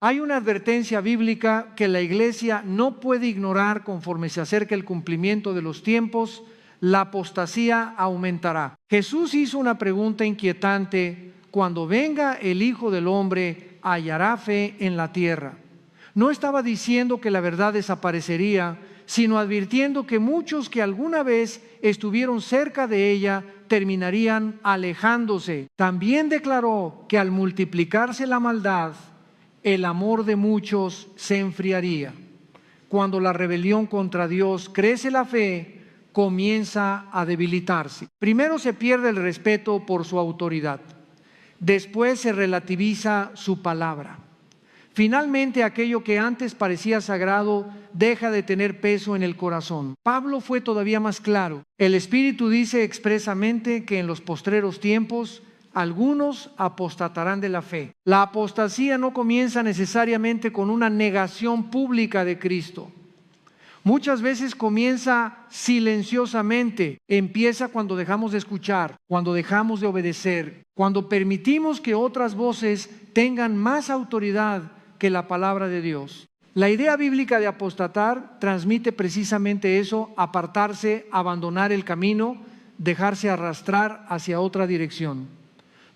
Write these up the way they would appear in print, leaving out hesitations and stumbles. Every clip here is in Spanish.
Hay una advertencia bíblica que la iglesia no puede ignorar conforme se acerca el cumplimiento de los tiempos. La apostasía aumentará. Jesús hizo una pregunta inquietante: cuando venga el Hijo del Hombre, ¿hallará fe en la tierra? No estaba diciendo que la verdad desaparecería, sino advirtiendo que muchos que alguna vez estuvieron cerca de ella terminarían alejándose. También declaró que al multiplicarse la maldad, el amor de muchos se enfriaría. Cuando la rebelión contra Dios crece, la fe comienza a debilitarse. Primero se pierde el respeto por su autoridad. Después se relativiza su palabra. Finalmente, aquello que antes parecía sagrado deja de tener peso en el corazón. Pablo fue todavía más claro. El Espíritu dice expresamente que en los postreros tiempos algunos apostatarán de la fe. La apostasía no comienza necesariamente con una negación pública de Cristo. Muchas veces comienza silenciosamente. Empieza cuando dejamos de escuchar, cuando dejamos de obedecer, cuando permitimos que otras voces tengan más autoridad que la palabra de Dios. La idea bíblica de apostatar transmite precisamente eso: apartarse, abandonar el camino, dejarse arrastrar hacia otra dirección.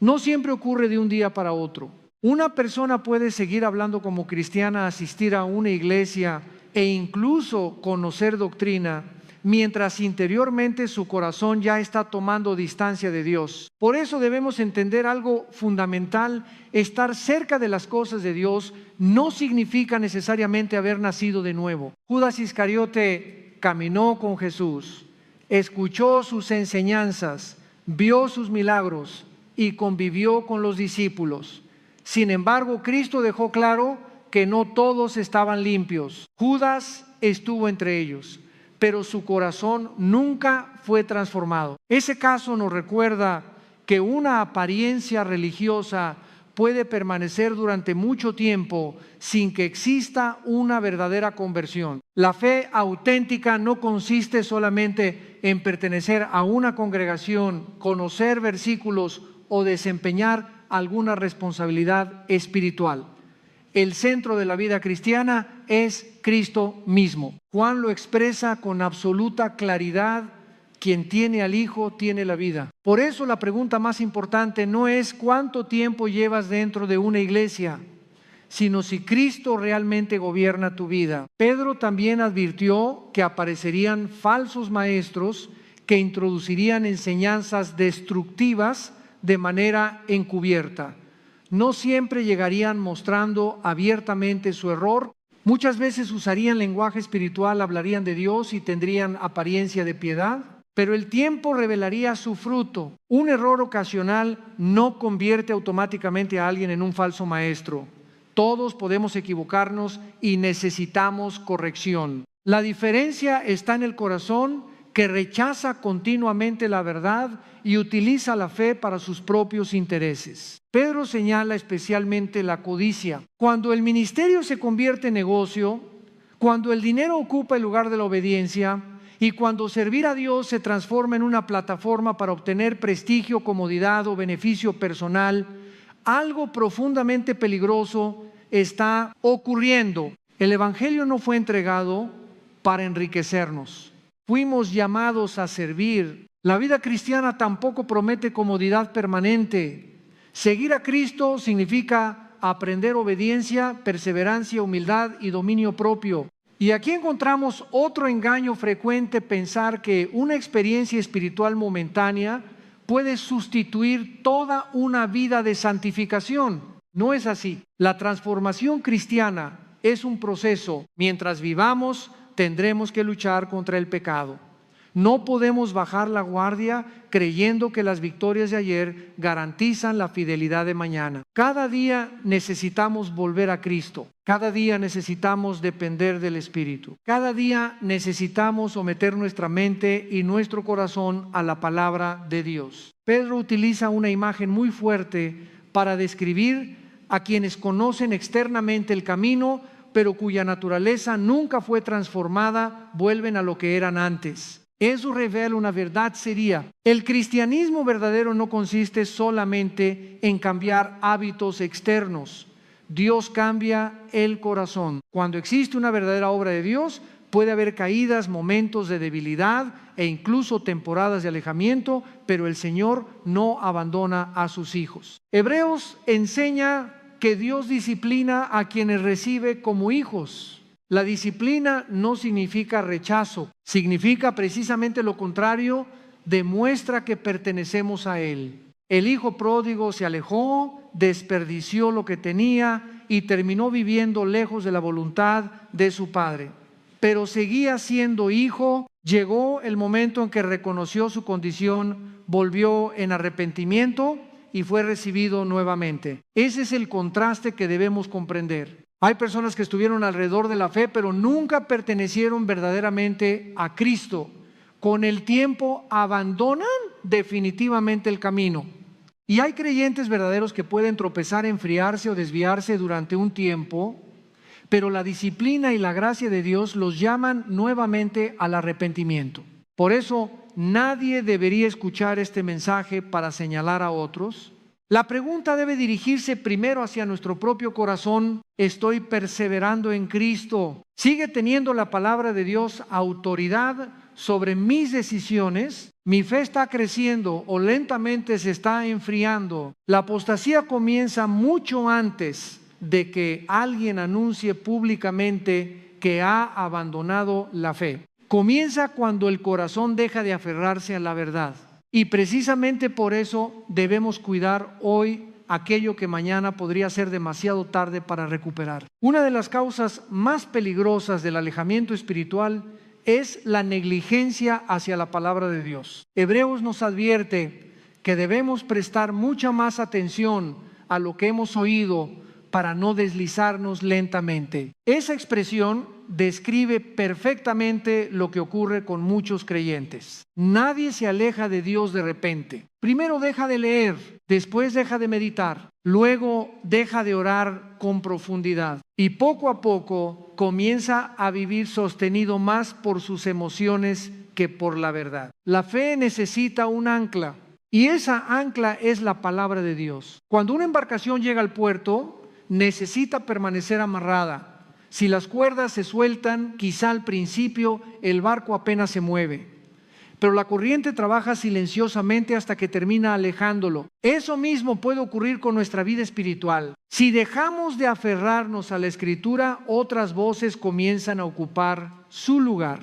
No siempre ocurre de un día para otro. Una persona puede seguir hablando como cristiana, asistir a una iglesia e incluso conocer doctrina, mientras interiormente su corazón ya está tomando distancia de Dios. Por eso debemos entender algo fundamental: estar cerca de las cosas de Dios no significa necesariamente haber nacido de nuevo. Judas Iscariote caminó con Jesús, escuchó sus enseñanzas, vio sus milagros y convivió con los discípulos. Sin embargo, Cristo dejó claro que no todos estaban limpios. Judas estuvo entre ellos, pero su corazón nunca fue transformado. Ese caso nos recuerda que una apariencia religiosa puede permanecer durante mucho tiempo sin que exista una verdadera conversión. La fe auténtica no consiste solamente en pertenecer a una congregación, conocer versículos o desempeñar alguna responsabilidad espiritual. El centro de la vida cristiana es Cristo mismo. Juan lo expresa con absoluta claridad: quien tiene al Hijo tiene la vida. Por eso la pregunta más importante no es cuánto tiempo llevas dentro de una iglesia, sino si Cristo realmente gobierna tu vida. Pedro también advirtió que aparecerían falsos maestros que introducirían enseñanzas destructivas de manera encubierta. No siempre llegarían mostrando abiertamente su error. Muchas veces usarían lenguaje espiritual, hablarían de Dios y tendrían apariencia de piedad, pero el tiempo revelaría su fruto. Un error ocasional no convierte automáticamente a alguien en un falso maestro. Todos podemos equivocarnos y necesitamos corrección. La diferencia está en el corazón, que rechaza continuamente la verdad y utiliza la fe para sus propios intereses. Pedro señala especialmente la codicia. Cuando el ministerio se convierte en negocio, cuando el dinero ocupa el lugar de la obediencia y cuando servir a Dios se transforma en una plataforma para obtener prestigio, comodidad o beneficio personal, algo profundamente peligroso está ocurriendo. El Evangelio no fue entregado para enriquecernos. Fuimos llamados a servir. La vida cristiana tampoco promete comodidad permanente. Seguir a Cristo significa aprender obediencia, perseverancia, humildad y dominio propio. Y aquí encontramos otro engaño frecuente: pensar que una experiencia espiritual momentánea puede sustituir toda una vida de santificación. No es así. La transformación cristiana es un proceso. Mientras vivamos, tendremos que luchar contra el pecado. No podemos bajar la guardia creyendo que las victorias de ayer garantizan la fidelidad de mañana. Cada día necesitamos volver a Cristo. Cada día necesitamos depender del Espíritu. Cada día necesitamos someter nuestra mente y nuestro corazón a la palabra de Dios. Pedro utiliza una imagen muy fuerte para describir a quienes conocen externamente el camino, pero cuya naturaleza nunca fue transformada, vuelven a lo que eran antes. Eso revela una verdad seria. El cristianismo verdadero no consiste solamente en cambiar hábitos externos. Dios cambia el corazón. Cuando existe una verdadera obra de Dios, puede haber caídas, momentos de debilidad e incluso temporadas de alejamiento, pero el Señor no abandona a sus hijos. Hebreos enseña que Dios disciplina a quienes recibe como hijos. La disciplina no significa rechazo, significa precisamente lo contrario, demuestra que pertenecemos a Él. El hijo pródigo se alejó, desperdició lo que tenía y terminó viviendo lejos de la voluntad de su padre. Pero seguía siendo hijo. Llegó el momento en que reconoció su condición, volvió en arrepentimiento y fue recibido nuevamente. Ese es el contraste que debemos comprender. Hay personas que estuvieron alrededor de la fe, pero nunca pertenecieron verdaderamente a Cristo. Con el tiempo abandonan definitivamente el camino. Y hay creyentes verdaderos que pueden tropezar, enfriarse o desviarse durante un tiempo, pero la disciplina y la gracia de Dios los llaman nuevamente al arrepentimiento. Por eso nadie debería escuchar este mensaje para señalar a otros. La pregunta debe dirigirse primero hacia nuestro propio corazón. ¿Estoy perseverando en Cristo? ¿Sigue teniendo la palabra de Dios autoridad sobre mis decisiones? ¿Mi fe está creciendo o lentamente se está enfriando? La apostasía comienza mucho antes de que alguien anuncie públicamente que ha abandonado la fe. Comienza cuando el corazón deja de aferrarse a la verdad. Y precisamente por eso debemos cuidar hoy aquello que mañana podría ser demasiado tarde para recuperar. Una de las causas más peligrosas del alejamiento espiritual es la negligencia hacia la palabra de Dios. Hebreos nos advierte que debemos prestar mucha más atención a lo que hemos oído para no deslizarnos lentamente. Esa expresión describe perfectamente lo que ocurre con muchos creyentes. Nadie se aleja de Dios de repente. Primero deja de leer, después deja de meditar, luego deja de orar con profundidad y poco a poco comienza a vivir sostenido más por sus emociones que por la verdad. La fe necesita un ancla y esa ancla es la palabra de Dios. Cuando una embarcación llega al puerto, necesita permanecer amarrada. Si las cuerdas se sueltan, quizá al principio el barco apenas se mueve, pero la corriente trabaja silenciosamente hasta que termina alejándolo. Eso mismo puede ocurrir con nuestra vida espiritual. Si dejamos de aferrarnos a la Escritura, otras voces comienzan a ocupar su lugar.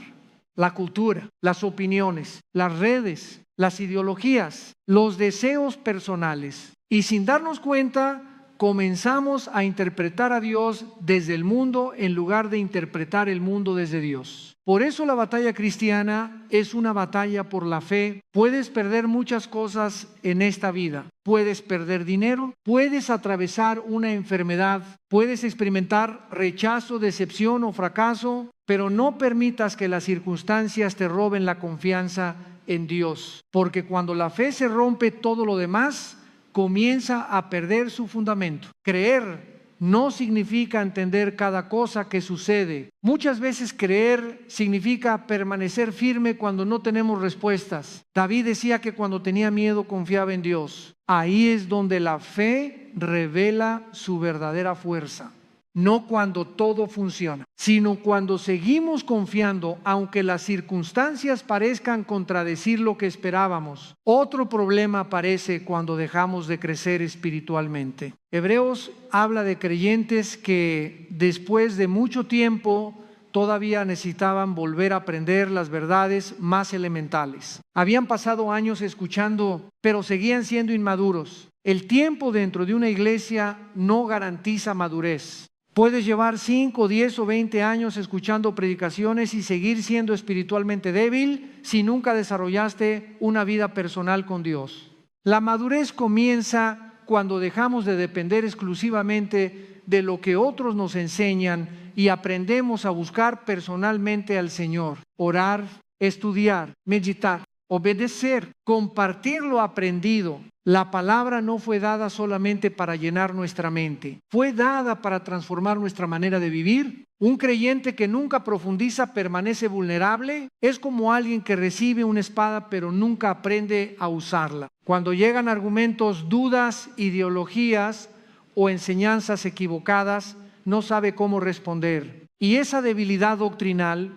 La cultura, las opiniones, las redes, las ideologías, los deseos personales. Y sin darnos cuenta, comenzamos a interpretar a Dios desde el mundo en lugar de interpretar el mundo desde Dios. Por eso la batalla cristiana es una batalla por la fe. Puedes perder muchas cosas en esta vida. Puedes perder dinero, puedes atravesar una enfermedad, puedes experimentar rechazo, decepción o fracaso, pero no permitas que las circunstancias te roben la confianza en Dios. Porque cuando la fe se rompe, todo lo demás comienza a perder su fundamento. Creer no significa entender cada cosa que sucede. Muchas veces creer significa permanecer firme cuando no tenemos respuestas. David decía que cuando tenía miedo confiaba en Dios. Ahí es donde la fe revela su verdadera fuerza. No cuando todo funciona, sino cuando seguimos confiando, aunque las circunstancias parezcan contradecir lo que esperábamos. Otro problema aparece cuando dejamos de crecer espiritualmente. Hebreos habla de creyentes que después de mucho tiempo todavía necesitaban volver a aprender las verdades más elementales. Habían pasado años escuchando, pero seguían siendo inmaduros. El tiempo dentro de una iglesia no garantiza madurez. Puedes llevar 5, 10 o 20 años escuchando predicaciones y seguir siendo espiritualmente débil si nunca desarrollaste una vida personal con Dios. La madurez comienza cuando dejamos de depender exclusivamente de lo que otros nos enseñan y aprendemos a buscar personalmente al Señor. Orar, estudiar, meditar, obedecer, compartir lo aprendido. La palabra no fue dada solamente para llenar nuestra mente, fue dada para transformar nuestra manera de vivir. Un creyente que nunca profundiza permanece vulnerable. Es como alguien que recibe una espada pero nunca aprende a usarla. Cuando llegan argumentos, dudas, ideologías, o enseñanzas equivocadas, no sabe cómo responder. Y esa debilidad doctrinal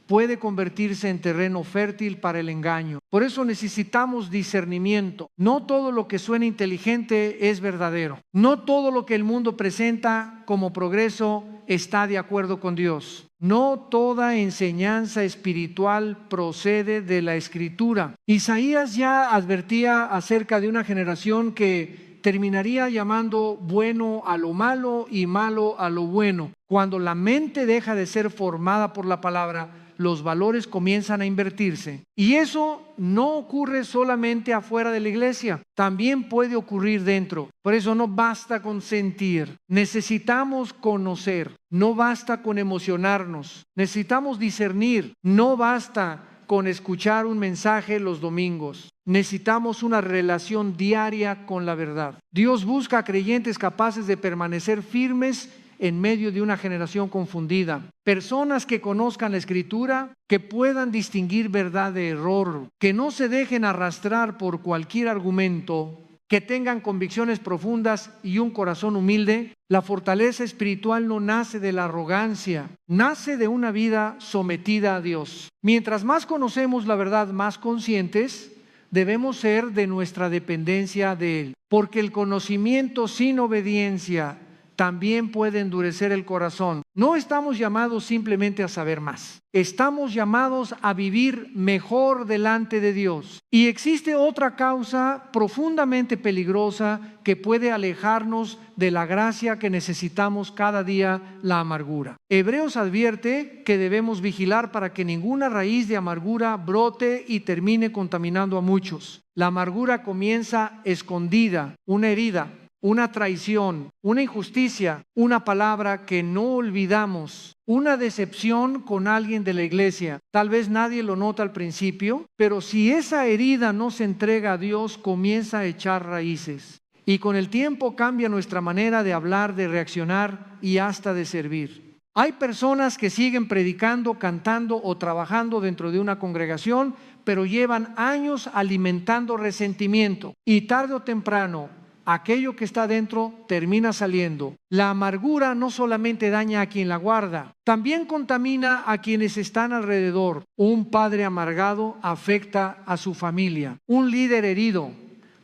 puede convertirse en terreno fértil para el engaño. Por eso necesitamos discernimiento. No todo lo que suena inteligente es verdadero. No todo lo que el mundo presenta como progreso está de acuerdo con Dios. No toda enseñanza espiritual procede de la Escritura. Isaías ya advertía acerca de una generación que terminaría llamando bueno a lo malo y malo a lo bueno. Cuando la mente deja de ser formada por la palabra, los valores comienzan a invertirse. Y eso no ocurre solamente afuera de la iglesia, también puede ocurrir dentro. Por eso no basta con sentir, necesitamos conocer, no basta con emocionarnos, necesitamos discernir, no basta con escuchar un mensaje los domingos. Necesitamos una relación diaria con la verdad. Dios busca creyentes capaces de permanecer firmes en medio de una generación confundida. Personas que conozcan la Escritura, que puedan distinguir verdad de error, que no se dejen arrastrar por cualquier argumento, que tengan convicciones profundas y un corazón humilde. La fortaleza espiritual no nace de la arrogancia, nace de una vida sometida a Dios. Mientras más conocemos la verdad, más conscientes debemos ser de nuestra dependencia de Él, porque el conocimiento sin obediencia también puede endurecer el corazón. No estamos llamados simplemente a saber más. Estamos llamados a vivir mejor delante de Dios. Y existe otra causa profundamente peligrosa que puede alejarnos de la gracia que necesitamos cada día: la amargura. Hebreos advierte que debemos vigilar para que ninguna raíz de amargura brote y termine contaminando a muchos. La amargura comienza escondida, una herida, una traición, una injusticia, una palabra que no olvidamos, una decepción con alguien de la iglesia. Tal vez nadie lo nota al principio, pero si esa herida no se entrega a Dios, comienza a echar raíces. Y con el tiempo cambia nuestra manera de hablar, de reaccionar y hasta de servir. Hay personas que siguen predicando, cantando o trabajando dentro de una congregación, pero llevan años alimentando resentimiento. Y tarde o temprano, aquello que está dentro termina saliendo. La amargura no solamente daña a quien la guarda, también contamina a quienes están alrededor. Un padre amargado afecta a su familia. Un líder herido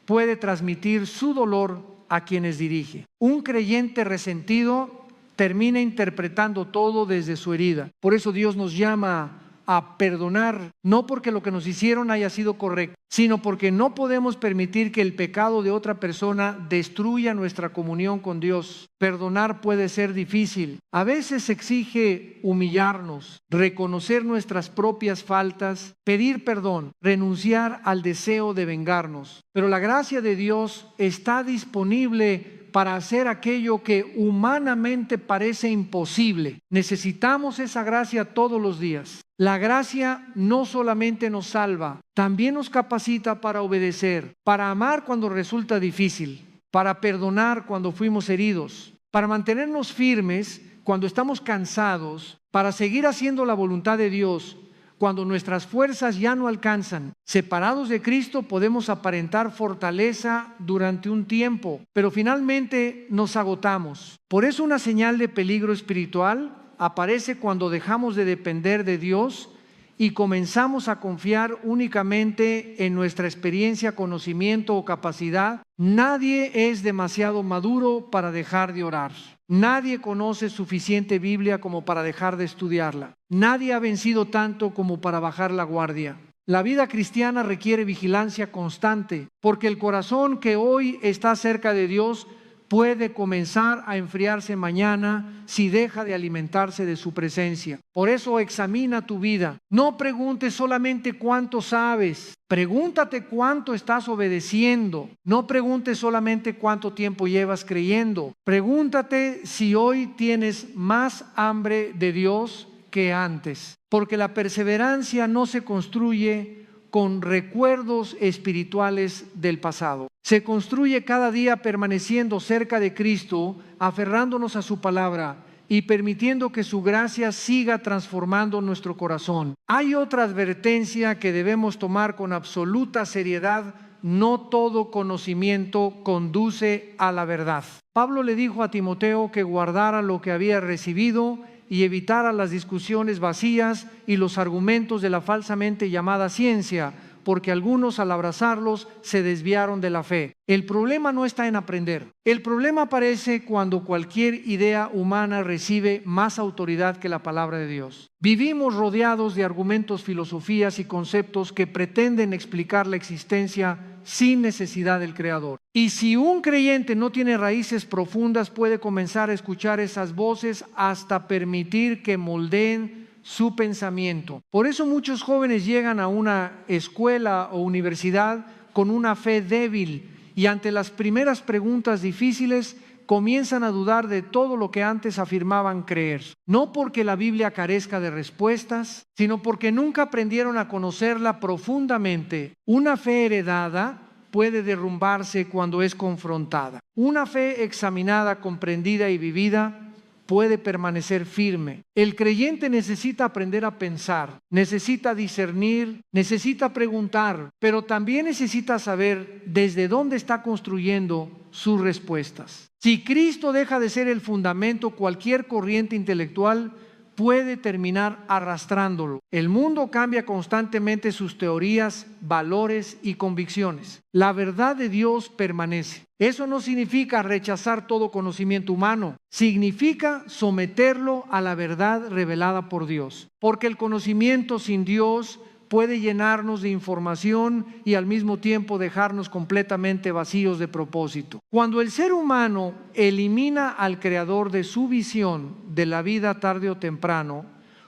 puede transmitir su dolor a quienes dirige. Un creyente resentido termina interpretando todo desde su herida. Por eso Dios nos llama a perdonar, no porque lo que nos hicieron haya sido correcto, sino porque no podemos permitir que el pecado de otra persona destruya nuestra comunión con Dios. Perdonar puede ser difícil. A veces exige humillarnos, reconocer nuestras propias faltas, pedir perdón, renunciar al deseo de vengarnos. Pero la gracia de Dios está disponible para hacer aquello que humanamente parece imposible. Necesitamos esa gracia todos los días. La gracia no solamente nos salva, también nos capacita para obedecer, para amar cuando resulta difícil, para perdonar cuando fuimos heridos, para mantenernos firmes cuando estamos cansados, para seguir haciendo la voluntad de Dios cuando nuestras fuerzas ya no alcanzan. Separados de Cristo podemos aparentar fortaleza durante un tiempo, pero finalmente nos agotamos. Por eso una señal de peligro espiritual aparece cuando dejamos de depender de Dios y comenzamos a confiar únicamente en nuestra experiencia, conocimiento o capacidad. Nadie es demasiado maduro para dejar de orar. Nadie conoce suficiente Biblia como para dejar de estudiarla. Nadie ha vencido tanto como para bajar la guardia. La vida cristiana requiere vigilancia constante, porque el corazón que hoy está cerca de Dios puede comenzar a enfriarse mañana si deja de alimentarse de su presencia. Por eso examina tu vida. No preguntes solamente cuánto sabes. Pregúntate cuánto estás obedeciendo. No preguntes solamente cuánto tiempo llevas creyendo. Pregúntate si hoy tienes más hambre de Dios que antes. Porque la perseverancia no se construye con recuerdos espirituales del pasado. Se construye cada día permaneciendo cerca de Cristo, aferrándonos a su palabra y permitiendo que su gracia siga transformando nuestro corazón. Hay otra advertencia que debemos tomar con absoluta seriedad no todo conocimiento conduce a la verdad. Pablo le dijo a Timoteo que guardara lo que había recibido y evitara las discusiones vacías y los argumentos de la falsamente llamada ciencia, porque algunos al abrazarlos se desviaron de la fe. El problema no está en aprender. El problema aparece cuando cualquier idea humana recibe más autoridad que la palabra de Dios. Vivimos rodeados de argumentos, filosofías y conceptos que pretenden explicar la existencia sin necesidad del Creador. Y si un creyente no tiene raíces profundas, puede comenzar a escuchar esas voces hasta permitir que moldeen su pensamiento. Por eso muchos jóvenes llegan a una escuela o universidad con una fe débil y ante las primeras preguntas difíciles comienzan a dudar de todo lo que antes afirmaban creer. No porque la Biblia carezca de respuestas, sino porque nunca aprendieron a conocerla profundamente. Una fe heredada puede derrumbarse cuando es confrontada. Una fe examinada, comprendida y vivida puede permanecer firme. El creyente necesita aprender a pensar, necesita discernir, necesita preguntar, pero también necesita saber desde dónde está construyendo sus respuestas. Si Cristo deja de ser el fundamento, cualquier corriente intelectual puede terminar arrastrándolo. El mundo cambia constantemente sus teorías, valores y convicciones. La verdad de Dios permanece. Eso no significa rechazar todo conocimiento humano, significa someterlo a la verdad revelada por Dios. Porque el conocimiento sin Dios puede llenarnos de información y al mismo tiempo dejarnos completamente vacíos de propósito. Cuando el ser humano elimina al creador de su visión de la vida tarde o temprano,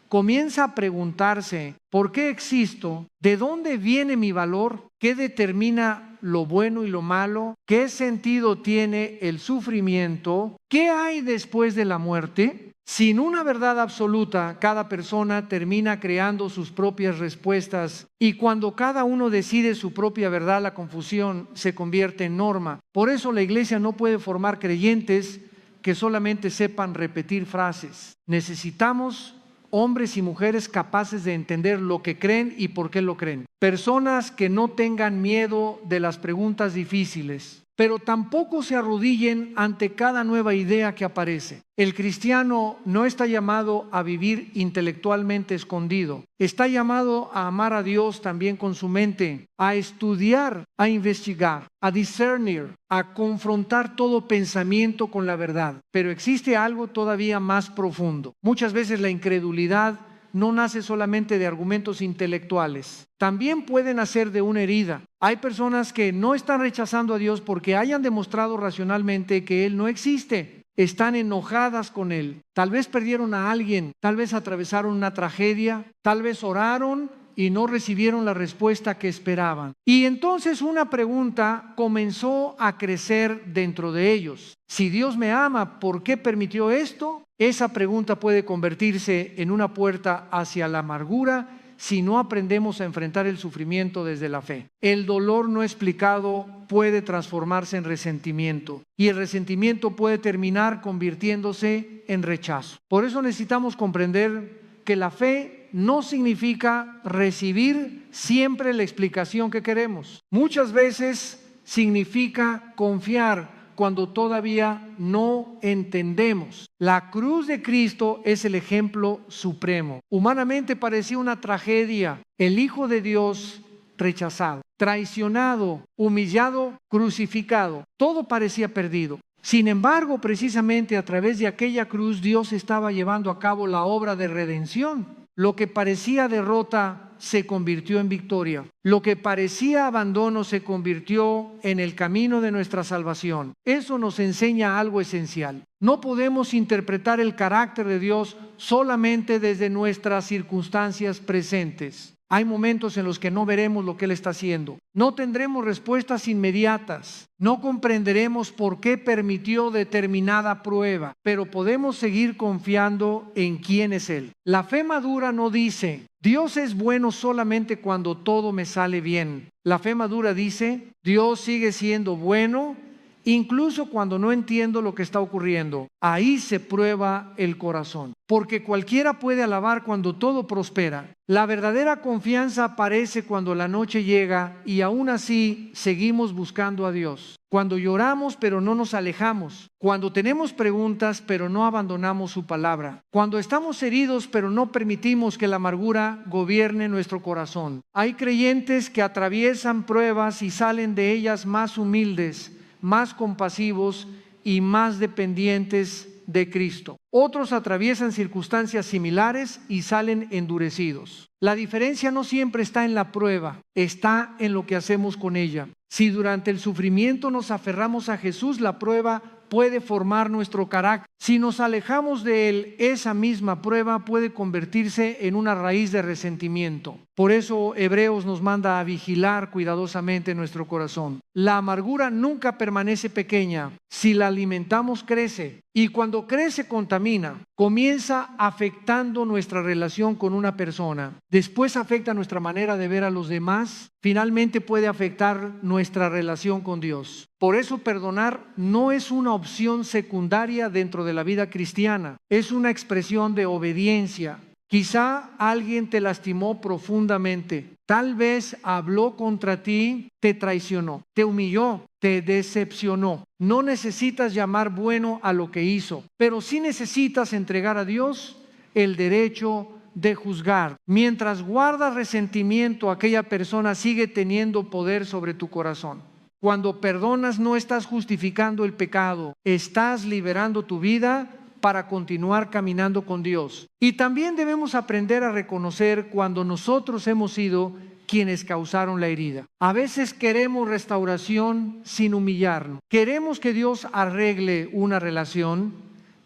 comienza a preguntarse: ¿por qué existo? ¿De dónde viene mi valor? ¿Qué determina lo bueno y lo malo? ¿Qué sentido tiene el sufrimiento? ¿Qué hay después de la muerte? Sin una verdad absoluta, cada persona termina creando sus propias respuestas y cuando cada uno decide su propia verdad, la confusión se convierte en norma. Por eso la iglesia no puede formar creyentes que solamente sepan repetir frases. Necesitamos hombres y mujeres capaces de entender lo que creen y por qué lo creen. Personas que no tengan miedo de las preguntas difíciles, pero tampoco se arrodillen ante cada nueva idea que aparece. El cristiano no está llamado a vivir intelectualmente escondido. Está llamado a amar a Dios también con su mente, a estudiar, a investigar, a discernir, a confrontar todo pensamiento con la verdad. Pero existe algo todavía más profundo. Muchas veces la incredulidad no nace solamente de argumentos intelectuales, también puede nacer de una herida. Hay personas que no están rechazando a Dios porque hayan demostrado racionalmente que Él no existe. Están enojadas con Él. Tal vez perdieron a alguien, tal vez atravesaron una tragedia, tal vez oraron y no recibieron la respuesta que esperaban. Y entonces una pregunta comenzó a crecer dentro de ellos. Si Dios me ama, ¿por qué permitió esto? Esa pregunta puede convertirse en una puerta hacia la amargura si no aprendemos a enfrentar el sufrimiento desde la fe. El dolor no explicado puede transformarse en resentimiento y el resentimiento puede terminar convirtiéndose en rechazo. Por eso necesitamos comprender que la fe no significa recibir siempre la explicación que queremos. Muchas veces significa confiar cuando todavía no entendemos. La cruz de Cristo es el ejemplo supremo. Humanamente parecía una tragedia. El Hijo de Dios rechazado, traicionado, humillado, crucificado. Todo parecía perdido. Sin embargo, precisamente a través de aquella cruz, Dios estaba llevando a cabo la obra de redención. Lo que parecía derrota se convirtió en victoria. Lo que parecía abandono se convirtió en el camino de nuestra salvación. Eso nos enseña algo esencial. No podemos interpretar el carácter de Dios solamente desde nuestras circunstancias presentes. Hay momentos en los que no veremos lo que Él está haciendo. No tendremos respuestas inmediatas. No comprenderemos por qué permitió determinada prueba, pero podemos seguir confiando en quién es Él. La fe madura no dice: Dios es bueno solamente cuando todo me sale bien. La fe madura dice: Dios sigue siendo bueno incluso cuando no entiendo lo que está ocurriendo. Ahí se prueba el corazón, porque cualquiera puede alabar cuando todo prospera. La verdadera confianza aparece cuando la noche llega y aún así seguimos buscando a Dios. Cuando lloramos pero no nos alejamos. Cuando tenemos preguntas pero no abandonamos su palabra. Cuando estamos heridos pero no permitimos que la amargura gobierne nuestro corazón. Hay creyentes que atraviesan pruebas y salen de ellas más humildes, más compasivos y más dependientes de Cristo. Otros atraviesan circunstancias similares y salen endurecidos. La diferencia no siempre está en la prueba, está en lo que hacemos con ella. Si durante el sufrimiento nos aferramos a Jesús, la prueba puede formar nuestro carácter. Si nos alejamos de Él, esa misma prueba puede convertirse en una raíz de resentimiento. Por eso Hebreos nos manda a vigilar cuidadosamente nuestro corazón. La amargura nunca permanece pequeña. Si la alimentamos, crece. Y cuando crece, contamina. Comienza afectando nuestra relación con una persona. Después afecta nuestra manera de ver a los demás. Finalmente puede afectar nuestra relación con Dios. Por eso perdonar no es una opción secundaria dentro de la vida cristiana. Es una expresión de obediencia. Quizá alguien te lastimó profundamente. Tal vez habló contra ti, te traicionó, te humilló, te decepcionó. No necesitas llamar bueno a lo que hizo, pero sí necesitas entregar a Dios el derecho de juzgar. Mientras guardas resentimiento, aquella persona sigue teniendo poder sobre tu corazón. Cuando perdonas, no estás justificando el pecado, estás liberando tu vida para continuar caminando con Dios. Y también debemos aprender a reconocer cuando nosotros hemos sido quienes causaron la herida. A veces queremos restauración sin humillarnos. Queremos que Dios arregle una relación,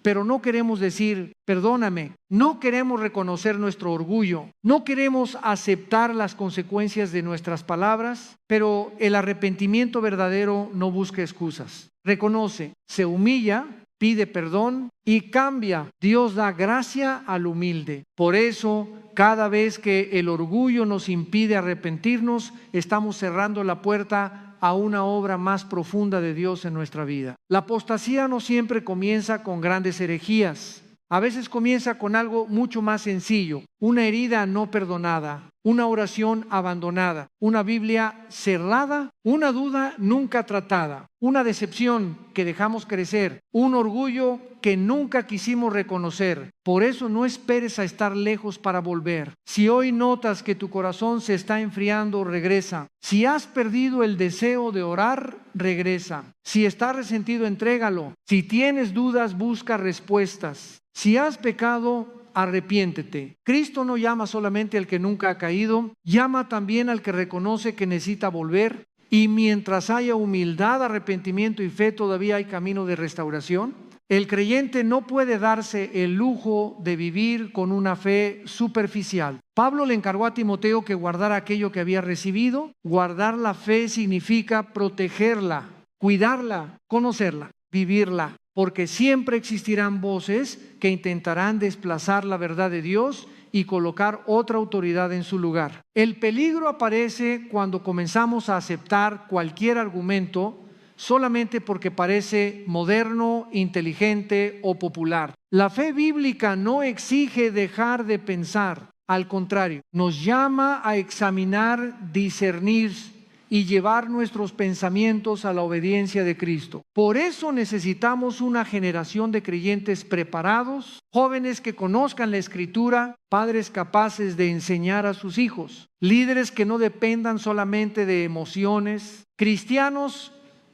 pero no queremos decir, perdóname. No queremos reconocer nuestro orgullo. No queremos aceptar las consecuencias de nuestras palabras, pero el arrepentimiento verdadero no busca excusas. Reconoce, se humilla, pide perdón y cambia. Dios da gracia al humilde. Por eso, cada vez que el orgullo nos impide arrepentirnos, estamos cerrando la puerta a una obra más profunda de Dios en nuestra vida. La apostasía no siempre comienza con grandes herejías. A veces comienza con algo mucho más sencillo, una herida no perdonada, una oración abandonada, una Biblia cerrada, una duda nunca tratada, una decepción que dejamos crecer, un orgullo que nunca quisimos reconocer. Por eso no esperes a estar lejos para volver. Si hoy notas que tu corazón se está enfriando, regresa. Si has perdido el deseo de orar, regresa. Si estás resentido, entrégalo. Si tienes dudas, busca respuestas. Si has pecado, arrepiéntete. Cristo no llama solamente al que nunca ha caído, llama también al que reconoce que necesita volver. Y mientras haya humildad, arrepentimiento y fe, todavía hay camino de restauración. El creyente no puede darse el lujo de vivir con una fe superficial. Pablo le encargó a Timoteo que guardara aquello que había recibido. Guardar la fe significa protegerla, cuidarla, conocerla, vivirla. Porque siempre existirán voces que intentarán desplazar la verdad de Dios y colocar otra autoridad en su lugar. El peligro aparece cuando comenzamos a aceptar cualquier argumento solamente porque parece moderno, inteligente o popular. La fe bíblica no exige dejar de pensar, al contrario, nos llama a examinar, discernir y llevar nuestros pensamientos a la obediencia de Cristo. Por eso necesitamos una generación de creyentes preparados, jóvenes que conozcan la Escritura, padres capaces de enseñar a sus hijos, líderes que no dependan solamente de emociones, cristianos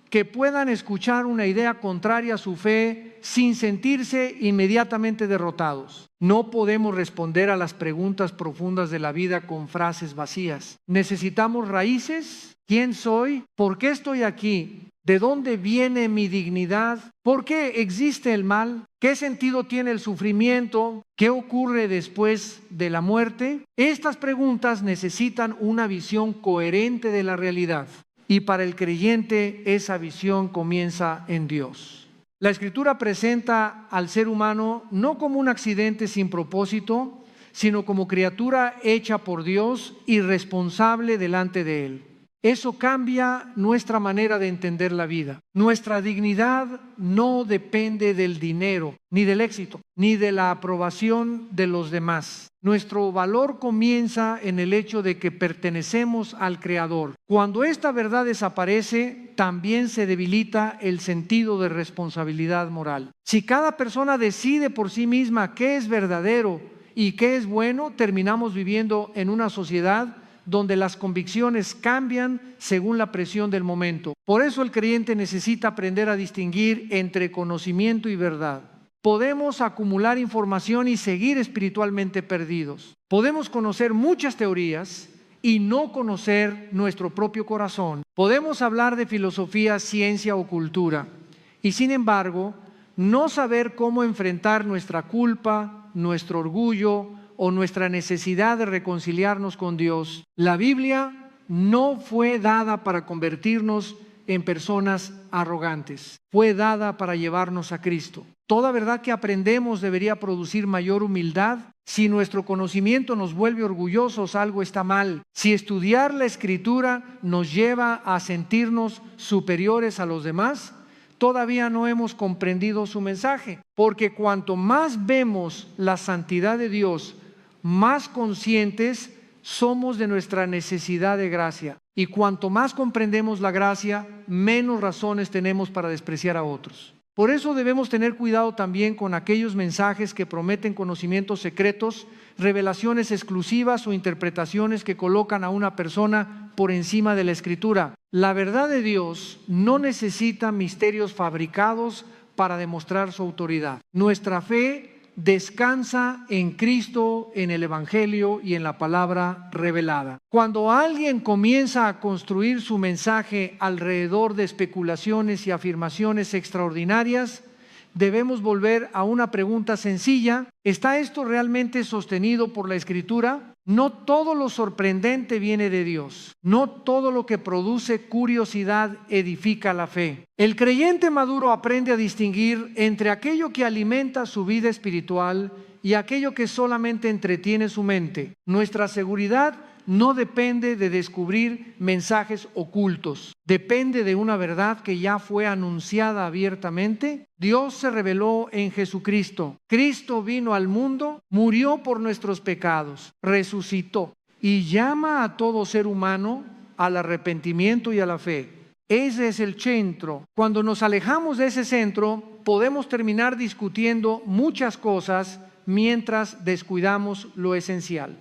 que puedan escuchar una idea contraria a su fe sin sentirse inmediatamente derrotados. No podemos responder a las preguntas profundas de la vida con frases vacías. Necesitamos raíces. ¿Quién soy? ¿Por qué estoy aquí? ¿De dónde viene mi dignidad? ¿Por qué existe el mal? ¿Qué sentido tiene el sufrimiento? ¿Qué ocurre después de la muerte? Estas preguntas necesitan una visión coherente de la realidad. Y para el creyente esa visión comienza en Dios. La Escritura presenta al ser humano no como un accidente sin propósito, sino como criatura hecha por Dios y responsable delante de Él. Eso cambia nuestra manera de entender la vida. Nuestra dignidad no depende del dinero, ni del éxito, ni de la aprobación de los demás. Nuestro valor comienza en el hecho de que pertenecemos al Creador. Cuando esta verdad desaparece, también se debilita el sentido de responsabilidad moral. Si cada persona decide por sí misma qué es verdadero y qué es bueno, terminamos viviendo en una sociedad donde las convicciones cambian según la presión del momento. Por eso el creyente necesita aprender a distinguir entre conocimiento y verdad. Podemos acumular información y seguir espiritualmente perdidos. Podemos conocer muchas teorías y no conocer nuestro propio corazón. Podemos hablar de filosofía, ciencia o cultura y, sin embargo, no saber cómo enfrentar nuestra culpa, nuestro orgullo o nuestra necesidad de reconciliarnos con Dios. La Biblia no fue dada para convertirnos en personas arrogantes. Fue dada para llevarnos a Cristo. Toda verdad que aprendemos debería producir mayor humildad. Si nuestro conocimiento nos vuelve orgullosos, algo está mal. Si estudiar la Escritura nos lleva a sentirnos superiores a los demás, todavía no hemos comprendido su mensaje. Porque cuanto más vemos la santidad de Dios, más conscientes somos de nuestra necesidad de gracia. Y cuanto más comprendemos la gracia, menos razones tenemos para despreciar a otros. Por eso debemos tener cuidado también con aquellos mensajes que prometen conocimientos secretos, revelaciones exclusivas o interpretaciones que colocan a una persona por encima de la Escritura. La verdad de Dios no necesita misterios fabricados para demostrar su autoridad. Nuestra fe descansa en Cristo, en el Evangelio y en la palabra revelada. Cuando alguien comienza a construir su mensaje alrededor de especulaciones y afirmaciones extraordinarias, debemos volver a una pregunta sencilla: ¿está esto realmente sostenido por la Escritura? No todo lo sorprendente viene de Dios. No todo lo que produce curiosidad edifica la fe. El creyente maduro aprende a distinguir entre aquello que alimenta su vida espiritual y aquello que solamente entretiene su mente. Nuestra seguridad no depende de descubrir mensajes ocultos. Depende de una verdad que ya fue anunciada abiertamente. Dios se reveló en Jesucristo. Cristo vino al mundo, murió por nuestros pecados, resucitó y llama a todo ser humano al arrepentimiento y a la fe. Ese es el centro. Cuando nos alejamos de ese centro, podemos terminar discutiendo muchas cosas mientras descuidamos lo esencial.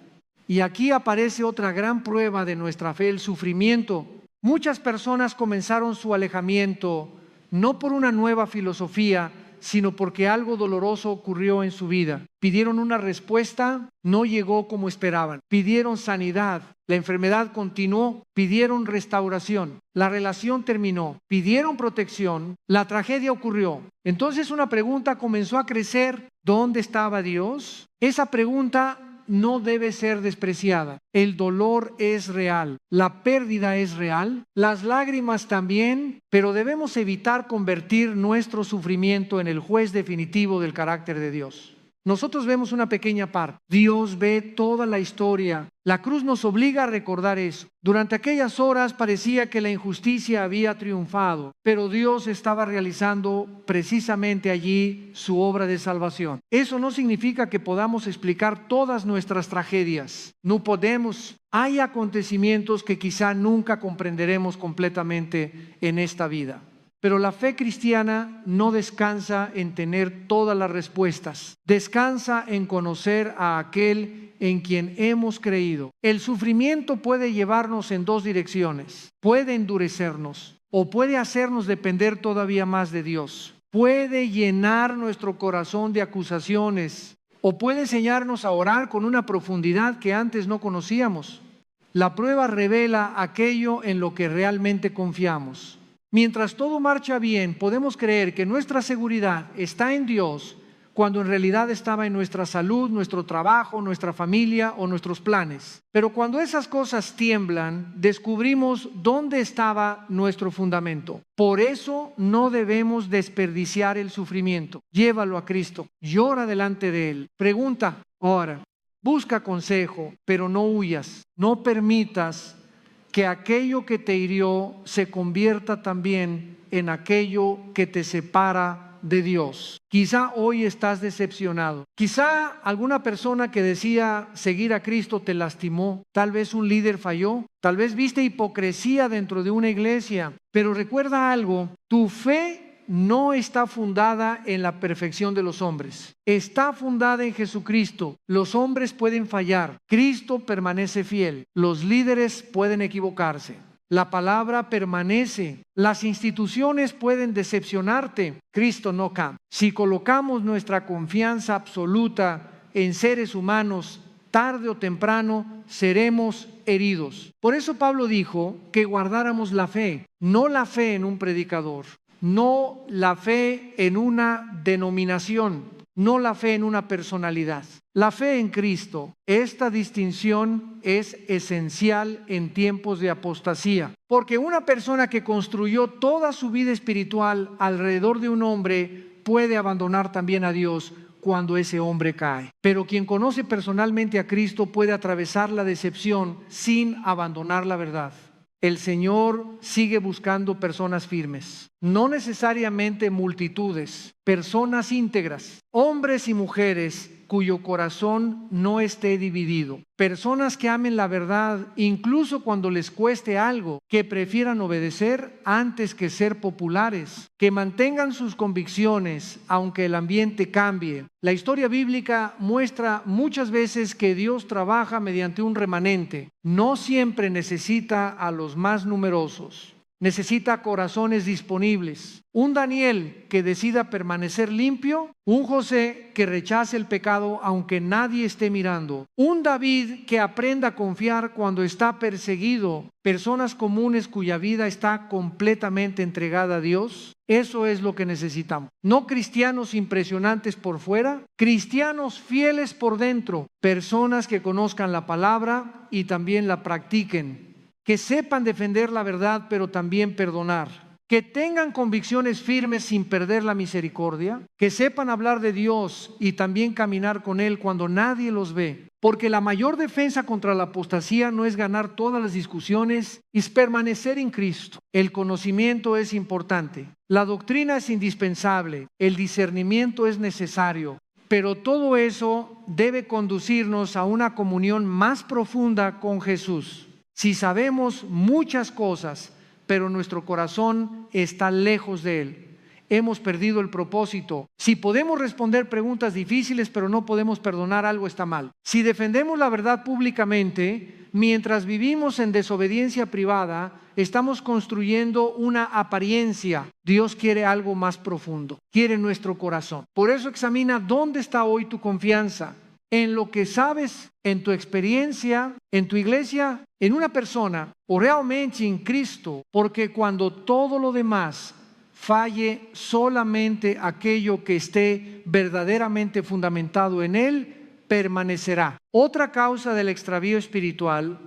Y aquí aparece otra gran prueba de nuestra fe: el sufrimiento. Muchas personas comenzaron su alejamiento no por una nueva filosofía, sino porque algo doloroso ocurrió en su vida. Pidieron una respuesta, no llegó como esperaban. Pidieron sanidad, la enfermedad continuó. Pidieron restauración, la relación terminó. Pidieron protección, la tragedia ocurrió. Entonces una pregunta comenzó a crecer: ¿dónde estaba Dios? Esa pregunta no debe ser despreciada. El dolor es real, la pérdida es real, las lágrimas también, pero debemos evitar convertir nuestro sufrimiento en el juez definitivo del carácter de Dios. Nosotros vemos una pequeña parte. Dios ve toda la historia. La cruz nos obliga a recordar eso. Durante aquellas horas parecía que la injusticia había triunfado, pero Dios estaba realizando precisamente allí su obra de salvación. Eso no significa que podamos explicar todas nuestras tragedias. No podemos. Hay acontecimientos que quizá nunca comprenderemos completamente en esta vida. Pero la fe cristiana no descansa en tener todas las respuestas. Descansa en conocer a aquel en quien hemos creído. El sufrimiento puede llevarnos en dos direcciones. Puede endurecernos o puede hacernos depender todavía más de Dios. Puede llenar nuestro corazón de acusaciones o puede enseñarnos a orar con una profundidad que antes no conocíamos. La prueba revela aquello en lo que realmente confiamos. Mientras todo marcha bien, podemos creer que nuestra seguridad está en Dios, cuando en realidad estaba en nuestra salud, nuestro trabajo, nuestra familia o nuestros planes. Pero cuando esas cosas tiemblan, descubrimos dónde estaba nuestro fundamento. Por eso no debemos desperdiciar el sufrimiento. Llévalo a Cristo, llora delante de Él, pregunta, ora, busca consejo, pero no huyas, no permitas que aquello que te hirió se convierta también en aquello que te separa de Dios. Quizá hoy estás decepcionado. Quizá alguna persona que decía seguir a Cristo te lastimó. Tal vez un líder falló. Tal vez viste hipocresía dentro de una iglesia. Pero recuerda algo, tu fe no está fundada en la perfección de los hombres. Está fundada en Jesucristo. Los hombres pueden fallar. Cristo permanece fiel. Los líderes pueden equivocarse. La palabra permanece. Las instituciones pueden decepcionarte. Cristo no cambia. Si colocamos nuestra confianza absoluta en seres humanos, tarde o temprano seremos heridos. Por eso Pablo dijo que guardáramos la fe. No la fe en un predicador. No la fe en una denominación, no la fe en una personalidad. La fe en Cristo. Esta distinción es esencial en tiempos de apostasía, porque una persona que construyó toda su vida espiritual alrededor de un hombre puede abandonar también a Dios cuando ese hombre cae. Pero quien conoce personalmente a Cristo puede atravesar la decepción sin abandonar la verdad. El Señor sigue buscando personas firmes, no necesariamente multitudes, personas íntegras, hombres y mujeres cuyo corazón no esté dividido, personas que amen la verdad incluso cuando les cueste algo, que prefieran obedecer antes que ser populares, que mantengan sus convicciones aunque el ambiente cambie. La historia bíblica muestra muchas veces que Dios trabaja mediante un remanente. No siempre necesita a los más numerosos. Necesita corazones disponibles. Un Daniel que decida permanecer limpio, un José que rechace el pecado aunque nadie esté mirando, un David que aprenda a confiar cuando está perseguido, personas comunes cuya vida está completamente entregada a Dios. Eso es lo que necesitamos. No cristianos impresionantes por fuera, cristianos fieles por dentro, personas que conozcan la palabra y también la practiquen, que sepan defender la verdad pero también perdonar, que tengan convicciones firmes sin perder la misericordia, que sepan hablar de Dios y también caminar con Él cuando nadie los ve. Porque la mayor defensa contra la apostasía no es ganar todas las discusiones, es permanecer en Cristo. El conocimiento es importante, la doctrina es indispensable, el discernimiento es necesario, pero todo eso debe conducirnos a una comunión más profunda con Jesús. Si sabemos muchas cosas, pero nuestro corazón está lejos de Él, hemos perdido el propósito. Si podemos responder preguntas difíciles, pero no podemos perdonar, algo está mal. Si defendemos la verdad públicamente, mientras vivimos en desobediencia privada, estamos construyendo una apariencia. Dios quiere algo más profundo, quiere nuestro corazón. Por eso examina dónde está hoy tu confianza. En lo que sabes, en tu experiencia, en tu iglesia, en una persona o realmente en Cristo, porque cuando todo lo demás falle, solamente aquello que esté verdaderamente fundamentado en Él permanecerá. Otra causa del extravío espiritual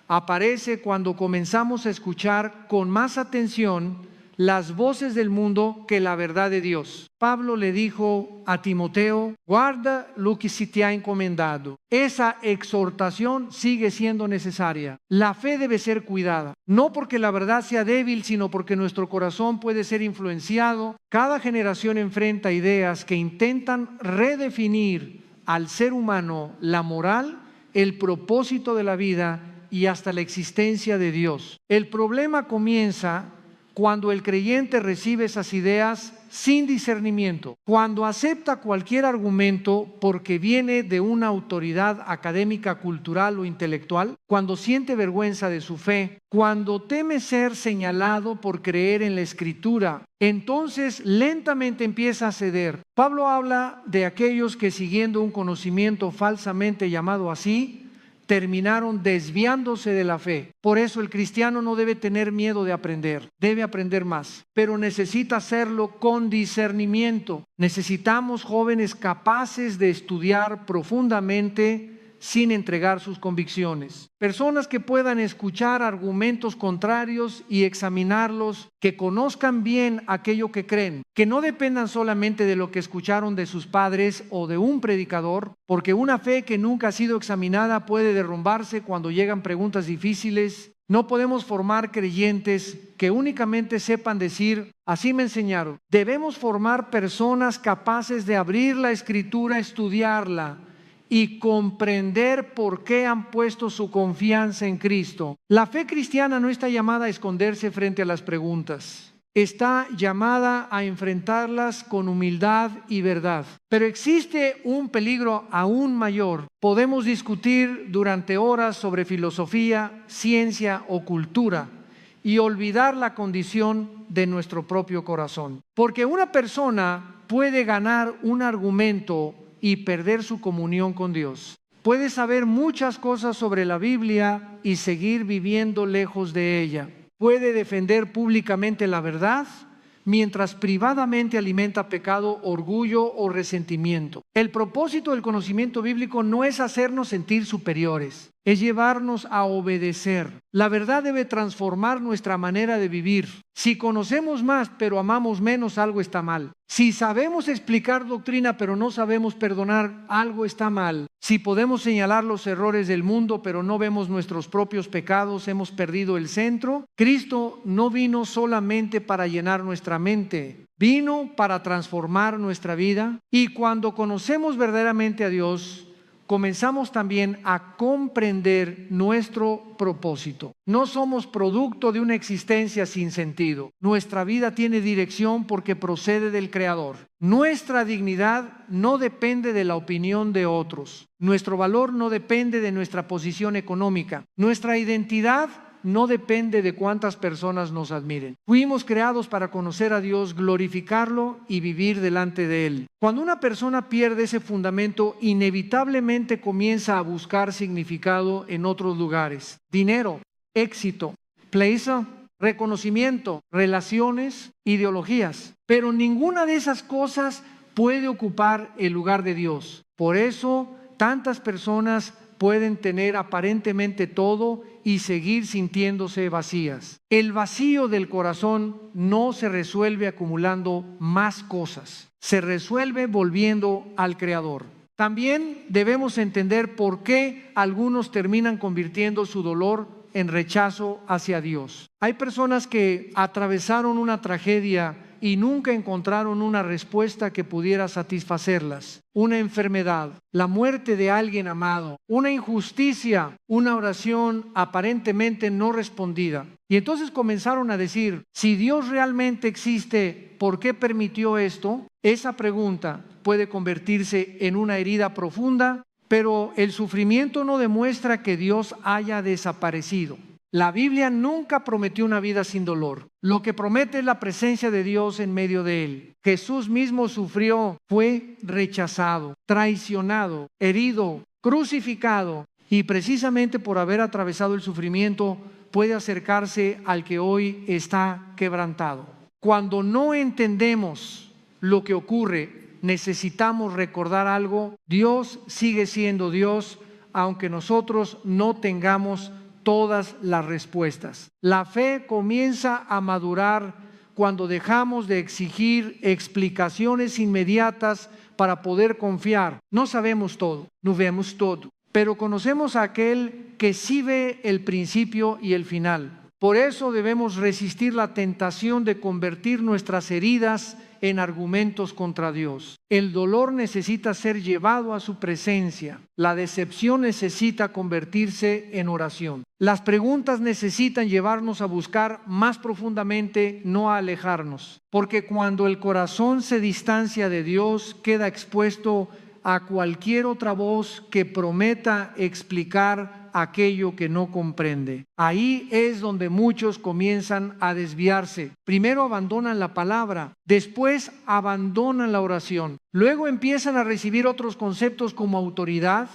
aparece cuando comenzamos a escuchar con más atención las voces del mundo que la verdad de Dios. Pablo le dijo a Timoteo, guarda lo que se te ha encomendado. Esa exhortación sigue siendo necesaria. La fe debe ser cuidada, no porque la verdad sea débil, sino porque nuestro corazón puede ser influenciado. Cada generación enfrenta ideas que intentan redefinir al ser humano la moral, el propósito de la vida y hasta la existencia de Dios. El problema comienza cuando el creyente recibe esas ideas sin discernimiento, cuando acepta cualquier argumento porque viene de una autoridad académica, cultural o intelectual, cuando siente vergüenza de su fe, cuando teme ser señalado por creer en la Escritura, entonces lentamente empieza a ceder. Pablo habla de aquellos que siguiendo un conocimiento falsamente llamado así, terminaron desviándose de la fe. Por eso el cristiano no debe tener miedo de aprender, debe aprender más, pero necesita hacerlo con discernimiento. Necesitamos jóvenes capaces de estudiar profundamente sin entregar sus convicciones. Personas que puedan escuchar argumentos contrarios y examinarlos, que conozcan bien aquello que creen, que no dependan solamente de lo que escucharon de sus padres o de un predicador, porque una fe que nunca ha sido examinada puede derrumbarse cuando llegan preguntas difíciles No podemos formar creyentes que únicamente sepan decir, así me enseñaron. Debemos formar personas capaces de abrir la Escritura, estudiarla y comprender por qué han puesto su confianza en Cristo. La fe cristiana no está llamada a esconderse frente a las preguntas. Está llamada a enfrentarlas con humildad y verdad. Pero existe un peligro aún mayor. Podemos discutir durante horas sobre filosofía, ciencia o cultura y olvidar la condición de nuestro propio corazón. Porque una persona puede ganar un argumento y perder su comunión con Dios. Puede saber muchas cosas sobre la Biblia y seguir viviendo lejos de ella. Puede defender públicamente la verdad, mientras privadamente alimenta pecado, orgullo o resentimiento. El propósito del conocimiento bíblico no es hacernos sentir superiores, es llevarnos a obedecer. La verdad debe transformar nuestra manera de vivir. Si conocemos más pero amamos menos, algo está mal. Si sabemos explicar doctrina pero no sabemos perdonar, algo está mal. Si podemos señalar los errores del mundo pero no vemos nuestros propios pecados, hemos perdido el centro. Cristo no vino solamente para llenar nuestra mente, vino para transformar nuestra vida. Y cuando conocemos verdaderamente a Dios, comenzamos también a comprender nuestro propósito. No somos producto de una existencia sin sentido. Nuestra vida tiene dirección porque procede del Creador. Nuestra dignidad no depende de la opinión de otros. Nuestro valor no depende de nuestra posición económica. Nuestra identidad no depende de cuántas personas nos admiren. Fuimos creados para conocer a Dios, glorificarlo y vivir delante de Él. Cuando una persona pierde ese fundamento, inevitablemente comienza a buscar significado en otros lugares. Dinero, éxito, placer, reconocimiento, relaciones, ideologías. Pero ninguna de esas cosas puede ocupar el lugar de Dios. Por eso, tantas personas pueden tener aparentemente todo y seguir sintiéndose vacías. El vacío del corazón no se resuelve acumulando más cosas, se resuelve volviendo al Creador. También debemos entender por qué algunos terminan convirtiendo su dolor en rechazo hacia Dios. Hay personas que atravesaron una tragedia y nunca encontraron una respuesta que pudiera satisfacerlas. Una enfermedad, la muerte de alguien amado, una injusticia, una oración aparentemente no respondida. Y entonces comenzaron a decir, si Dios realmente existe, ¿por qué permitió esto? Esa pregunta puede convertirse en una herida profunda, pero el sufrimiento no demuestra que Dios haya desaparecido. La Biblia nunca prometió una vida sin dolor. Lo que promete es la presencia de Dios en medio de él. Jesús mismo sufrió, fue rechazado, traicionado, herido, crucificado, y precisamente por haber atravesado el sufrimiento puede acercarse al que hoy está quebrantado. Cuando no entendemos lo que ocurre, necesitamos recordar algo. Dios sigue siendo Dios, aunque nosotros no tengamos todas las respuestas. La fe comienza a madurar cuando dejamos de exigir explicaciones inmediatas para poder confiar. No sabemos todo, no vemos todo, pero conocemos a aquel que sí ve el principio y el final. Por eso debemos resistir la tentación de convertir nuestras heridas en argumentos contra Dios. El dolor necesita ser llevado a su presencia. La decepción necesita convertirse en oración. Las preguntas necesitan llevarnos a buscar más profundamente, no a alejarnos. Porque cuando el corazón se distancia de Dios, queda expuesto a cualquier otra voz que prometa explicar aquello que no comprende. Ahí es donde muchos comienzan a desviarse. Primero abandonan la palabra, después abandonan la oración, luego empiezan a recibir otros conceptos como autoridad.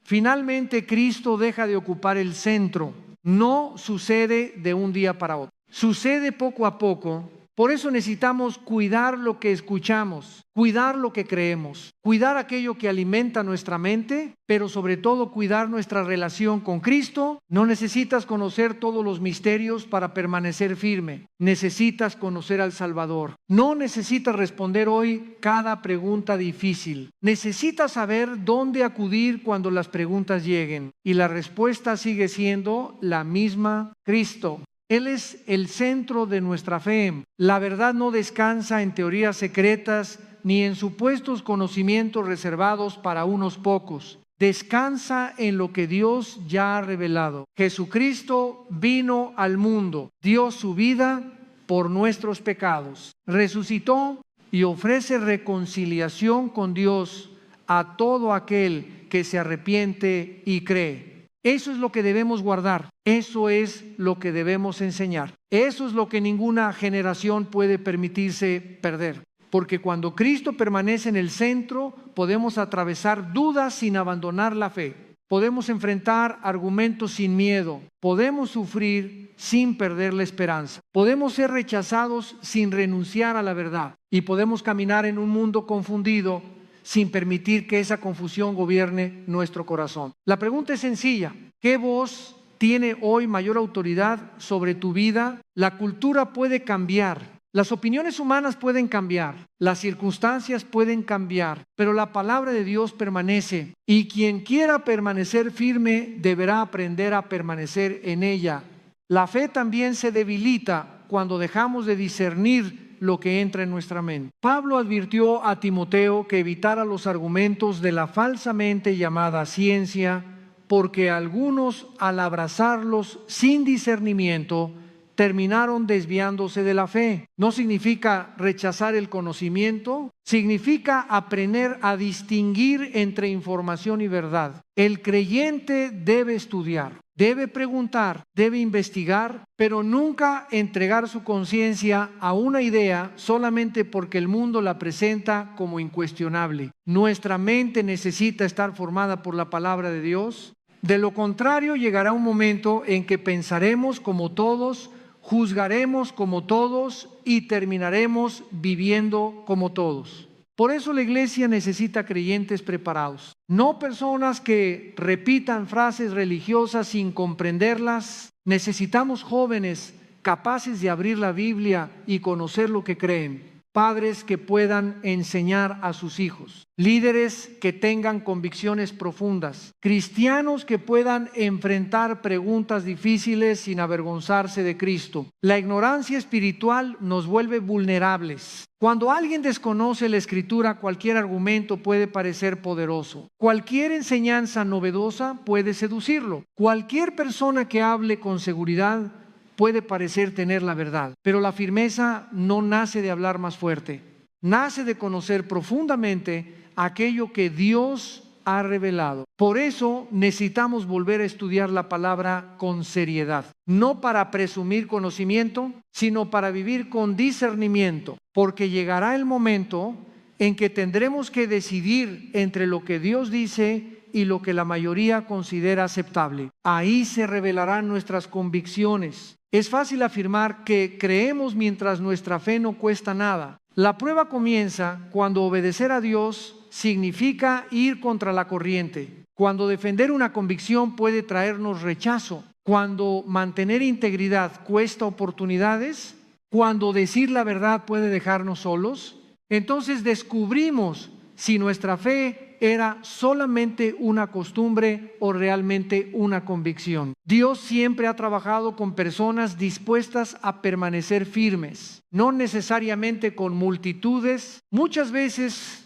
Finalmente Cristo deja de ocupar el centro. No sucede de un día para otro. Sucede poco a poco, Por eso necesitamos cuidar lo que escuchamos, cuidar lo que creemos, cuidar aquello que alimenta nuestra mente, pero sobre todo cuidar nuestra relación con Cristo. No necesitas conocer todos los misterios para permanecer firme. Necesitas conocer al Salvador. No necesitas responder hoy cada pregunta difícil. Necesitas saber dónde acudir cuando las preguntas lleguen. Y la respuesta sigue siendo la misma: Cristo. Él es el centro de nuestra fe. La verdad no descansa en teorías secretas ni en supuestos conocimientos reservados para unos pocos. Descansa en lo que Dios ya ha revelado. Jesucristo vino al mundo, dio su vida por nuestros pecados, resucitó y ofrece reconciliación con Dios a todo aquel que se arrepiente y cree. Eso es lo que debemos guardar, eso es lo que debemos enseñar, eso es lo que ninguna generación puede permitirse perder. Porque cuando Cristo permanece en el centro, podemos atravesar dudas sin abandonar la fe, podemos enfrentar argumentos sin miedo, podemos sufrir sin perder la esperanza, podemos ser rechazados sin renunciar a la verdad y podemos caminar en un mundo confundido sin permitir que esa confusión gobierne nuestro corazón. La pregunta es sencilla: ¿qué voz tiene hoy mayor autoridad sobre tu vida? La cultura puede cambiar, las opiniones humanas pueden cambiar, las circunstancias pueden cambiar, pero la palabra de Dios permanece, y quien quiera permanecer firme deberá aprender a permanecer en ella. La fe también se debilita cuando dejamos de discernir lo que entra en nuestra mente. Pablo advirtió a Timoteo que evitara los argumentos de la falsamente llamada ciencia, porque algunos, al abrazarlos sin discernimiento, terminaron desviándose de la fe. No significa rechazar el conocimiento, significa aprender a distinguir entre información y verdad. El creyente debe estudiar, debe preguntar, debe investigar, pero nunca entregar su conciencia a una idea solamente porque el mundo la presenta como incuestionable. Nuestra mente necesita estar formada por la palabra de Dios. De lo contrario, llegará un momento en que pensaremos como todos, juzgaremos como todos y terminaremos viviendo como todos. Por eso la iglesia necesita creyentes preparados, no personas que repitan frases religiosas sin comprenderlas. Necesitamos jóvenes capaces de abrir la Biblia y conocer lo que creen, padres que puedan enseñar a sus hijos, líderes que tengan convicciones profundas, cristianos que puedan enfrentar preguntas difíciles sin avergonzarse de Cristo. La ignorancia espiritual nos vuelve vulnerables. Cuando alguien desconoce la Escritura, cualquier argumento puede parecer poderoso. Cualquier enseñanza novedosa puede seducirlo. Cualquier persona que hable con seguridad puede parecer tener la verdad, pero la firmeza no nace de hablar más fuerte, nace de conocer profundamente aquello que Dios ha revelado. Por eso necesitamos volver a estudiar la palabra con seriedad, no para presumir conocimiento, sino para vivir con discernimiento, porque llegará el momento en que tendremos que decidir entre lo que Dios dice y lo que la mayoría considera aceptable. Ahí se revelarán nuestras convicciones. Es fácil afirmar que creemos mientras nuestra fe no cuesta nada. La prueba comienza cuando obedecer a Dios significa ir contra la corriente, cuando defender una convicción puede traernos rechazo, cuando mantener integridad cuesta oportunidades, cuando decir la verdad puede dejarnos solos. Entonces descubrimos si nuestra fe era solamente una costumbre o realmente una convicción. Dios siempre ha trabajado con personas dispuestas a permanecer firmes, no necesariamente con multitudes, muchas veces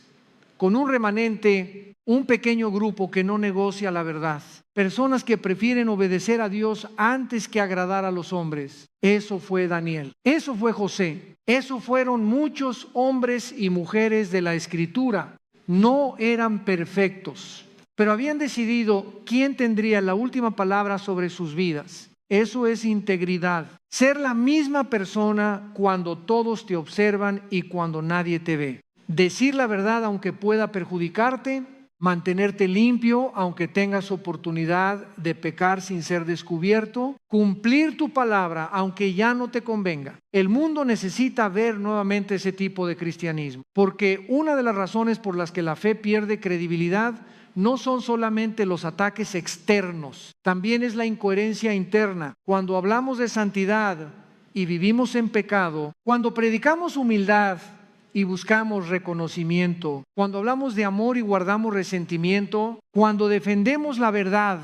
con un remanente, un pequeño grupo que no negocia la verdad. Personas que prefieren obedecer a Dios antes que agradar a los hombres. Eso fue Daniel, eso fue José, eso fueron muchos hombres y mujeres de la Escritura. No eran perfectos, pero habían decidido quién tendría la última palabra sobre sus vidas. Eso es integridad. Ser la misma persona cuando todos te observan y cuando nadie te ve. Decir la verdad aunque pueda perjudicarte, mantenerte limpio aunque tengas oportunidad de pecar sin ser descubierto, cumplir tu palabra aunque ya no te convenga. El mundo necesita ver nuevamente ese tipo de cristianismo, porque una de las razones por las que la fe pierde credibilidad no son solamente los ataques externos, también es la incoherencia interna. Cuando hablamos de santidad y vivimos en pecado, cuando predicamos humildad y buscamos reconocimiento, cuando hablamos de amor y guardamos resentimiento, cuando defendemos la verdad,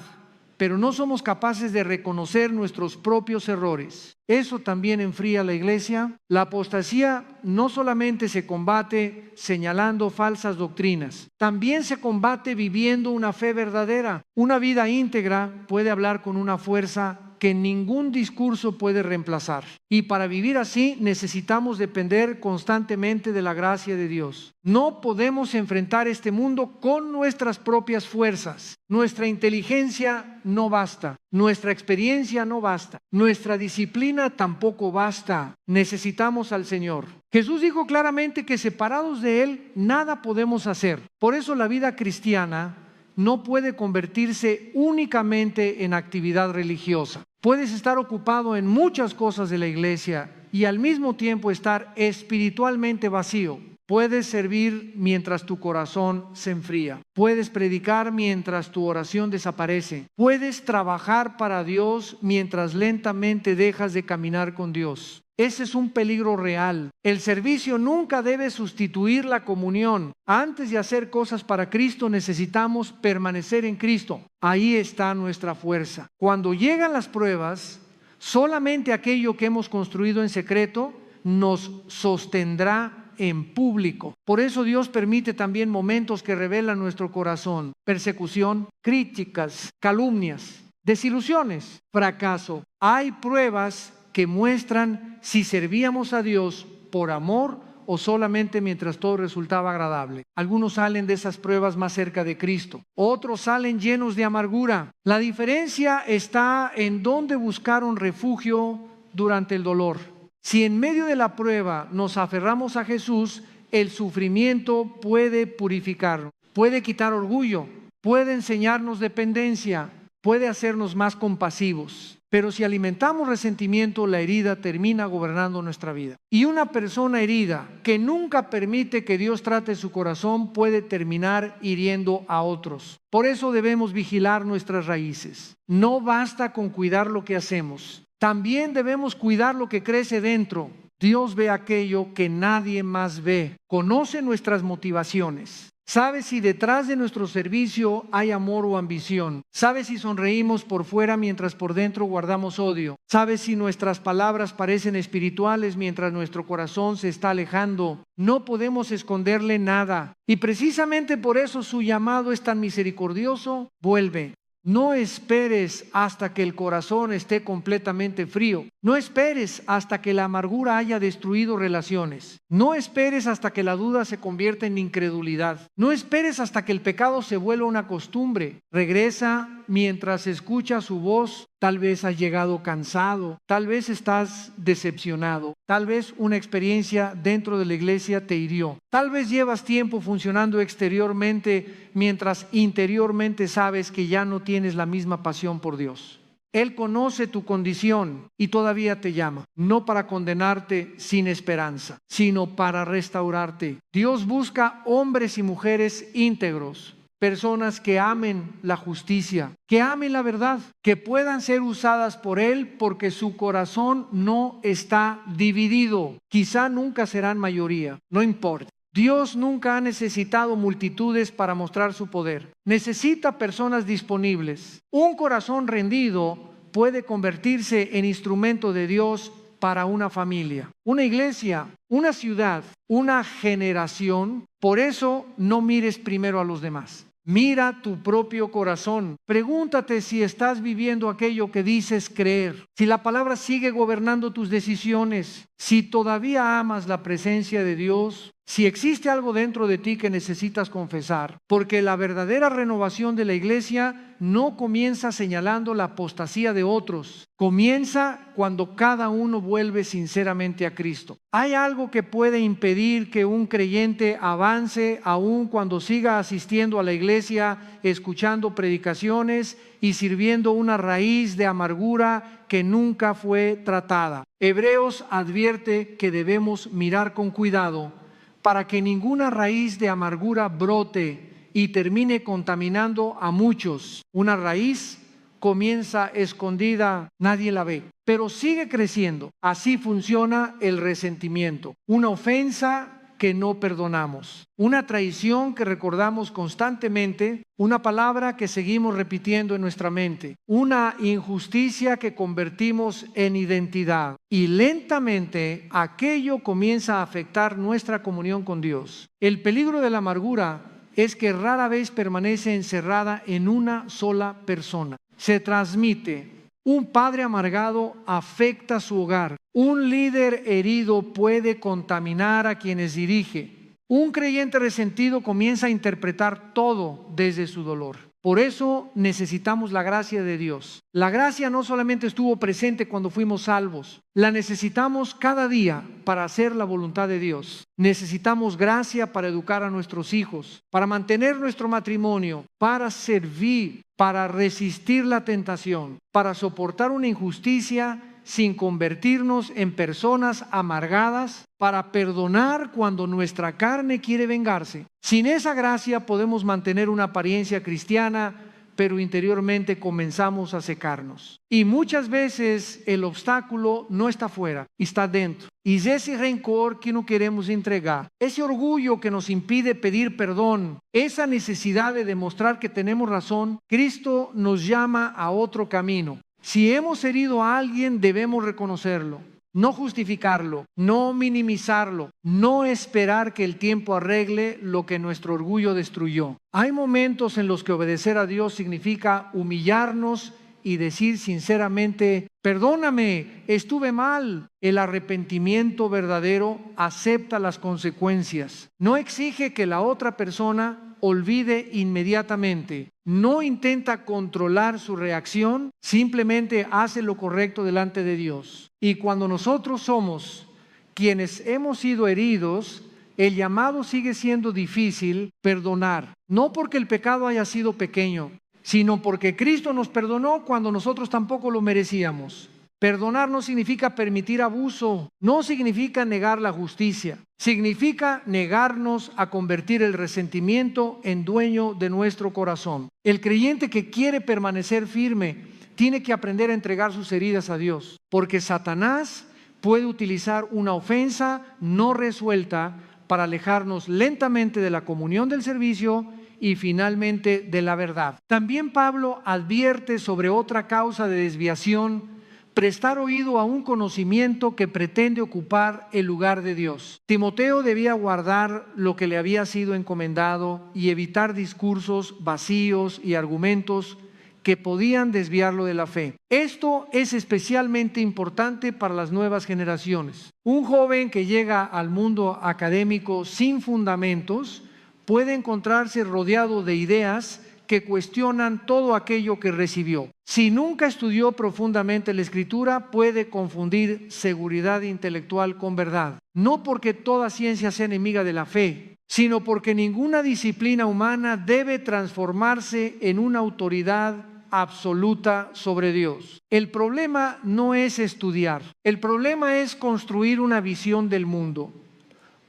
pero no somos capaces de reconocer nuestros propios errores, eso también enfría la iglesia. La apostasía no solamente se combate señalando falsas doctrinas, también se combate viviendo una fe verdadera. Una vida íntegra puede hablar con una fuerza que ningún discurso puede reemplazar. Y para vivir así necesitamos depender constantemente de la gracia de Dios. No podemos enfrentar este mundo con nuestras propias fuerzas. Nuestra inteligencia no basta, nuestra experiencia no basta, nuestra disciplina tampoco basta. Necesitamos al Señor. Jesús dijo claramente que separados de Él nada podemos hacer. Por eso la vida cristiana no puede convertirse únicamente en actividad religiosa. Puedes estar ocupado en muchas cosas de la iglesia y al mismo tiempo estar espiritualmente vacío. Puedes servir mientras tu corazón se enfría. Puedes predicar mientras tu oración desaparece. Puedes trabajar para Dios mientras lentamente dejas de caminar con Dios. Ese es un peligro real. El servicio nunca debe sustituir la comunión. Antes de hacer cosas para Cristo, necesitamos permanecer en Cristo. Ahí está nuestra fuerza. Cuando llegan las pruebas, solamente aquello que hemos construido en secreto nos sostendrá en público. Por eso Dios permite también momentos que revelan nuestro corazón: persecución, críticas, calumnias, desilusiones, fracaso. Hay pruebas que muestran si servíamos a Dios por amor o solamente mientras todo resultaba agradable. Algunos salen de esas pruebas más cerca de Cristo, otros salen llenos de amargura. La diferencia está en dónde buscaron refugio durante el dolor. Si en medio de la prueba nos aferramos a Jesús, el sufrimiento puede purificarnos, puede quitar orgullo, puede enseñarnos dependencia, puede hacernos más compasivos. Pero si alimentamos resentimiento, la herida termina gobernando nuestra vida. Y una persona herida que nunca permite que Dios trate su corazón puede terminar hiriendo a otros. Por eso debemos vigilar nuestras raíces. No basta con cuidar lo que hacemos. También debemos cuidar lo que crece dentro. Dios ve aquello que nadie más ve. Conoce nuestras motivaciones. Sabe si detrás de nuestro servicio hay amor o ambición. Sabe si sonreímos por fuera mientras por dentro guardamos odio. Sabe si nuestras palabras parecen espirituales mientras nuestro corazón se está alejando. No podemos esconderle nada. Y precisamente por eso su llamado es tan misericordioso. Vuelve. No esperes hasta que el corazón esté completamente frío. No esperes hasta que la amargura haya destruido relaciones. No esperes hasta que la duda se convierta en incredulidad. No esperes hasta que el pecado se vuelva una costumbre. Regresa mientras escuchas su voz. Tal vez has llegado cansado, tal vez estás decepcionado, tal vez una experiencia dentro de la iglesia te hirió. Tal vez llevas tiempo funcionando exteriormente mientras interiormente sabes que ya no tienes la misma pasión por Dios. Él conoce tu condición y todavía te llama, no para condenarte sin esperanza, sino para restaurarte. Dios busca hombres y mujeres íntegros, personas que amen la justicia, que amen la verdad, que puedan ser usadas por Él porque su corazón no está dividido. Quizá nunca serán mayoría, no importa. Dios nunca ha necesitado multitudes para mostrar su poder. Necesita personas disponibles. Un corazón rendido puede convertirse en instrumento de Dios para una familia, una iglesia, una ciudad, una generación. Por eso no mires primero a los demás. Mira tu propio corazón. Pregúntate si estás viviendo aquello que dices creer. Si la palabra sigue gobernando tus decisiones. Si todavía amas la presencia de Dios. Si existe algo dentro de ti que necesitas confesar, porque la verdadera renovación de la iglesia no comienza señalando la apostasía de otros, comienza cuando cada uno vuelve sinceramente a Cristo. ¿Hay algo que puede impedir que un creyente avance aun cuando siga asistiendo a la iglesia, escuchando predicaciones y sirviendo una raíz de amargura que nunca fue tratada? Hebreos advierte que debemos mirar con cuidado para que ninguna raíz de amargura brote y termine contaminando a muchos. Una raíz comienza escondida, nadie la ve, pero sigue creciendo. Así funciona el resentimiento. Una ofensa que no perdonamos, una traición que recordamos constantemente, una palabra que seguimos repitiendo en nuestra mente, una injusticia que convertimos en identidad, y lentamente aquello comienza a afectar nuestra comunión con Dios. El peligro de la amargura es que rara vez permanece encerrada en una sola persona. Se transmite. Un padre amargado afecta su hogar. Un líder herido puede contaminar a quienes dirige. Un creyente resentido comienza a interpretar todo desde su dolor. Por eso necesitamos la gracia de Dios. La gracia no solamente estuvo presente cuando fuimos salvos, la necesitamos cada día para hacer la voluntad de Dios. Necesitamos gracia para educar a nuestros hijos, para mantener nuestro matrimonio, para servir, para resistir la tentación, para soportar una injusticia sin convertirnos en personas amargadas, para perdonar cuando nuestra carne quiere vengarse. Sin esa gracia podemos mantener una apariencia cristiana, pero interiormente comenzamos a secarnos. Y muchas veces el obstáculo no está afuera, está dentro. Y es ese rencor que no queremos entregar, ese orgullo que nos impide pedir perdón, esa necesidad de demostrar que tenemos razón. Cristo nos llama a otro camino. Si hemos herido a alguien, debemos reconocerlo, no justificarlo, no minimizarlo, no esperar que el tiempo arregle lo que nuestro orgullo destruyó. Hay momentos en los que obedecer a Dios significa humillarnos y decir sinceramente: perdóname, estuve mal. El arrepentimiento verdadero acepta las consecuencias. No exige que la otra persona olvide inmediatamente. No intenta controlar su reacción, simplemente hace lo correcto delante de Dios. Y cuando nosotros somos quienes hemos sido heridos, el llamado sigue siendo difícil: perdonar. No porque el pecado haya sido pequeño, sino porque Cristo nos perdonó cuando nosotros tampoco lo merecíamos. Perdonar no significa permitir abuso, no significa negar la justicia, significa negarnos a convertir el resentimiento en dueño de nuestro corazón. El creyente que quiere permanecer firme tiene que aprender a entregar sus heridas a Dios, porque Satanás puede utilizar una ofensa no resuelta para alejarnos lentamente de la comunión del servicio y finalmente de la verdad. También Pablo advierte sobre otra causa de desviación: prestar oído a un conocimiento que pretende ocupar el lugar de Dios. Timoteo debía guardar lo que le había sido encomendado y evitar discursos vacíos y argumentos que podían desviarlo de la fe. Esto es especialmente importante para las nuevas generaciones. Un joven que llega al mundo académico sin fundamentos puede encontrarse rodeado de ideas que cuestionan todo aquello que recibió. Si nunca estudió profundamente la Escritura, puede confundir seguridad intelectual con verdad. No porque toda ciencia sea enemiga de la fe, sino porque ninguna disciplina humana debe transformarse en una autoridad absoluta sobre Dios. El problema no es estudiar, el problema es construir una visión del mundo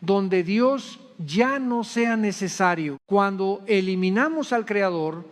donde Dios ya no sea necesario. Cuando eliminamos al Creador,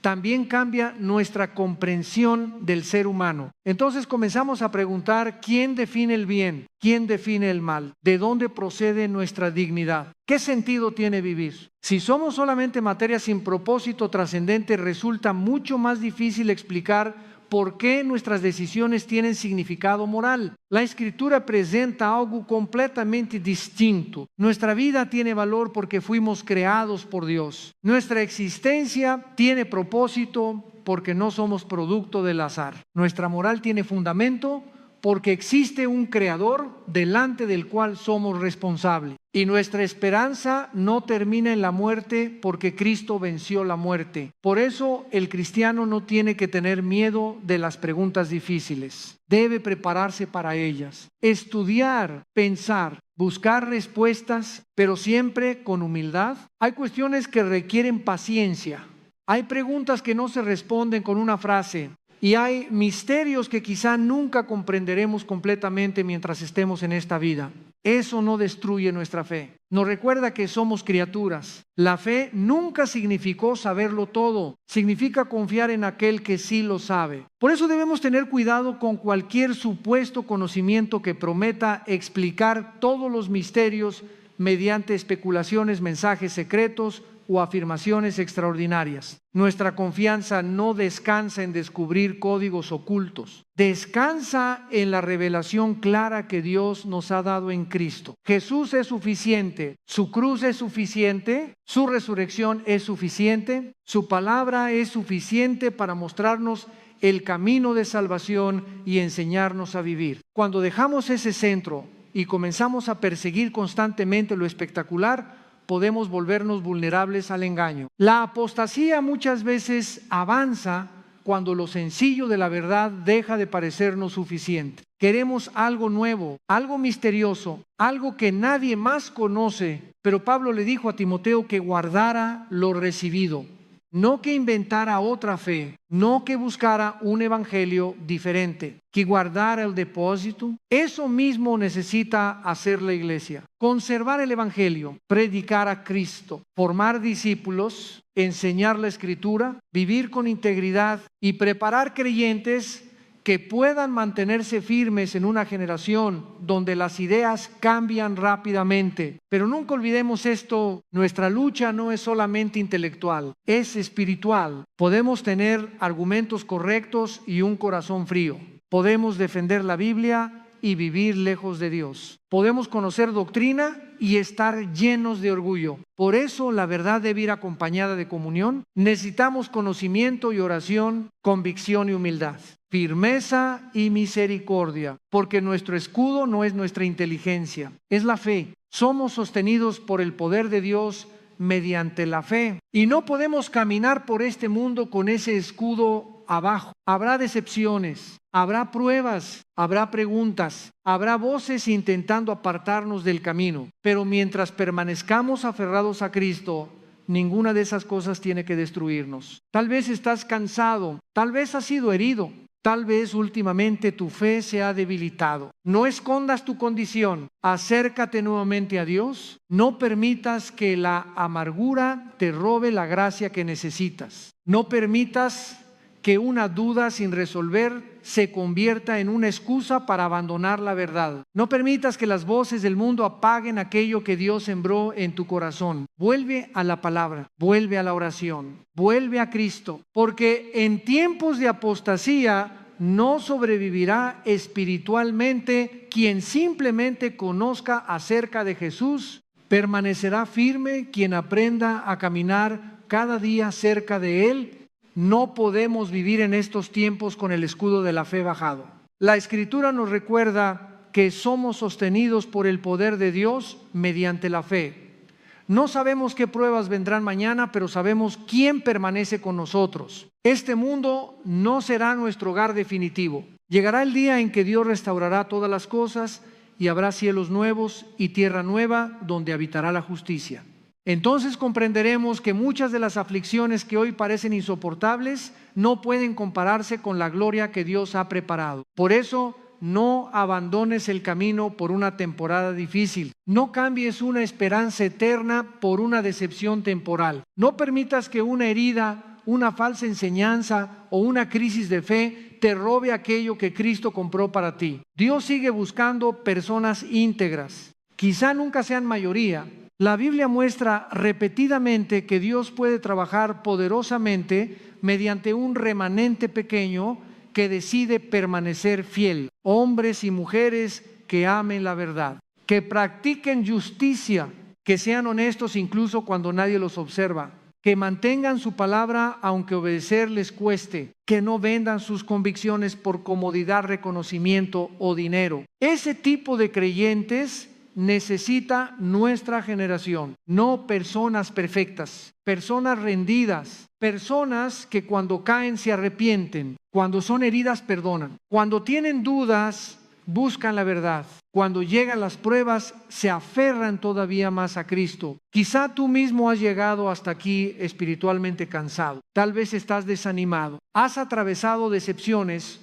también cambia nuestra comprensión del ser humano. Entonces comenzamos a preguntar: ¿quién define el bien? ¿Quién define el mal? ¿De dónde procede nuestra dignidad? ¿Qué sentido tiene vivir? Si somos solamente materia sin propósito trascendente, resulta mucho más difícil explicar por qué nuestras decisiones tienen significado moral. La Escritura presenta algo completamente distinto. Nuestra vida tiene valor porque fuimos creados por Dios. Nuestra existencia tiene propósito porque no somos producto del azar. Nuestra moral tiene fundamento porque existe un Creador delante del cual somos responsables. Y nuestra esperanza no termina en la muerte porque Cristo venció la muerte. Por eso el cristiano no tiene que tener miedo de las preguntas difíciles. Debe prepararse para ellas, estudiar, pensar, buscar respuestas, pero siempre con humildad. Hay cuestiones que requieren paciencia. Hay preguntas que no se responden con una frase. Y hay misterios que quizá nunca comprenderemos completamente mientras estemos en esta vida. Eso no destruye nuestra fe. Nos recuerda que somos criaturas. La fe nunca significó saberlo todo. Significa confiar en aquel que sí lo sabe. Por eso debemos tener cuidado con cualquier supuesto conocimiento que prometa explicar todos los misterios mediante especulaciones, mensajes secretos o afirmaciones extraordinarias. Nuestra confianza no descansa en descubrir códigos ocultos. Descansa en la revelación clara que Dios nos ha dado en Cristo. Jesús es suficiente, su cruz es suficiente, su resurrección es suficiente, su palabra es suficiente para mostrarnos el camino de salvación y enseñarnos a vivir. Cuando dejamos ese centro y comenzamos a perseguir constantemente lo espectacular, podemos volvernos vulnerables al engaño. La apostasía muchas veces avanza cuando lo sencillo de la verdad deja de parecernos suficiente. Queremos algo nuevo, algo misterioso, algo que nadie más conoce, pero Pablo le dijo a Timoteo que guardara lo recibido. No que inventara otra fe, no que buscara un evangelio diferente, que guardara el depósito. Eso mismo necesita hacer la iglesia. Conservar el evangelio, predicar a Cristo, formar discípulos, enseñar la escritura, vivir con integridad y preparar creyentes que puedan mantenerse firmes en una generación donde las ideas cambian rápidamente. Pero nunca olvidemos esto, nuestra lucha no es solamente intelectual, es espiritual. Podemos tener argumentos correctos y un corazón frío. Podemos defender la Biblia y vivir lejos de Dios. Podemos conocer doctrina y estar llenos de orgullo. Por eso la verdad debe ir acompañada de comunión. Necesitamos conocimiento y oración, convicción y humildad, firmeza y misericordia, porque nuestro escudo no es nuestra inteligencia, es la fe. Somos sostenidos por el poder de Dios mediante la fe y no podemos caminar por este mundo con ese escudo abajo. Habrá decepciones, habrá pruebas, habrá preguntas, habrá voces intentando apartarnos del camino, pero mientras permanezcamos aferrados a Cristo, ninguna de esas cosas tiene que destruirnos. Tal vez estás cansado, tal vez has sido herido, tal vez últimamente tu fe se ha debilitado. No escondas tu condición, acércate nuevamente a Dios, no permitas que la amargura te robe la gracia que necesitas. No permitas que una duda sin resolver se convierta en una excusa para abandonar la verdad. No permitas que las voces del mundo apaguen aquello que Dios sembró en tu corazón. Vuelve a la palabra, vuelve a la oración, vuelve a Cristo, porque en tiempos de apostasía no sobrevivirá espiritualmente quien simplemente conozca acerca de Jesús. Permanecerá firme quien aprenda a caminar cada día cerca de Él. No podemos vivir en estos tiempos con el escudo de la fe bajado. La Escritura nos recuerda que somos sostenidos por el poder de Dios mediante la fe. No sabemos qué pruebas vendrán mañana, pero sabemos quién permanece con nosotros. Este mundo no será nuestro hogar definitivo. Llegará el día en que Dios restaurará todas las cosas y habrá cielos nuevos y tierra nueva donde habitará la justicia. Entonces comprenderemos que muchas de las aflicciones que hoy parecen insoportables no pueden compararse con la gloria que Dios ha preparado. Por eso, no abandones el camino por una temporada difícil. No cambies una esperanza eterna por una decepción temporal. No permitas que una herida, una falsa enseñanza o una crisis de fe te robe aquello que Cristo compró para ti. Dios sigue buscando personas íntegras. Quizá nunca sean mayoría. La Biblia muestra repetidamente que Dios puede trabajar poderosamente mediante un remanente pequeño que decide permanecer fiel. Hombres y mujeres que amen la verdad, que practiquen justicia, que sean honestos incluso cuando nadie los observa, que mantengan su palabra aunque obedecer les cueste, que no vendan sus convicciones por comodidad, reconocimiento o dinero. Ese tipo de creyentes necesita nuestra generación, no personas perfectas, personas rendidas, personas que cuando caen se arrepienten, cuando son heridas perdonan, cuando tienen dudas buscan la verdad, cuando llegan las pruebas se aferran todavía más a Cristo. Quizá tú mismo has llegado hasta aquí espiritualmente cansado, tal vez estás desanimado, has atravesado decepciones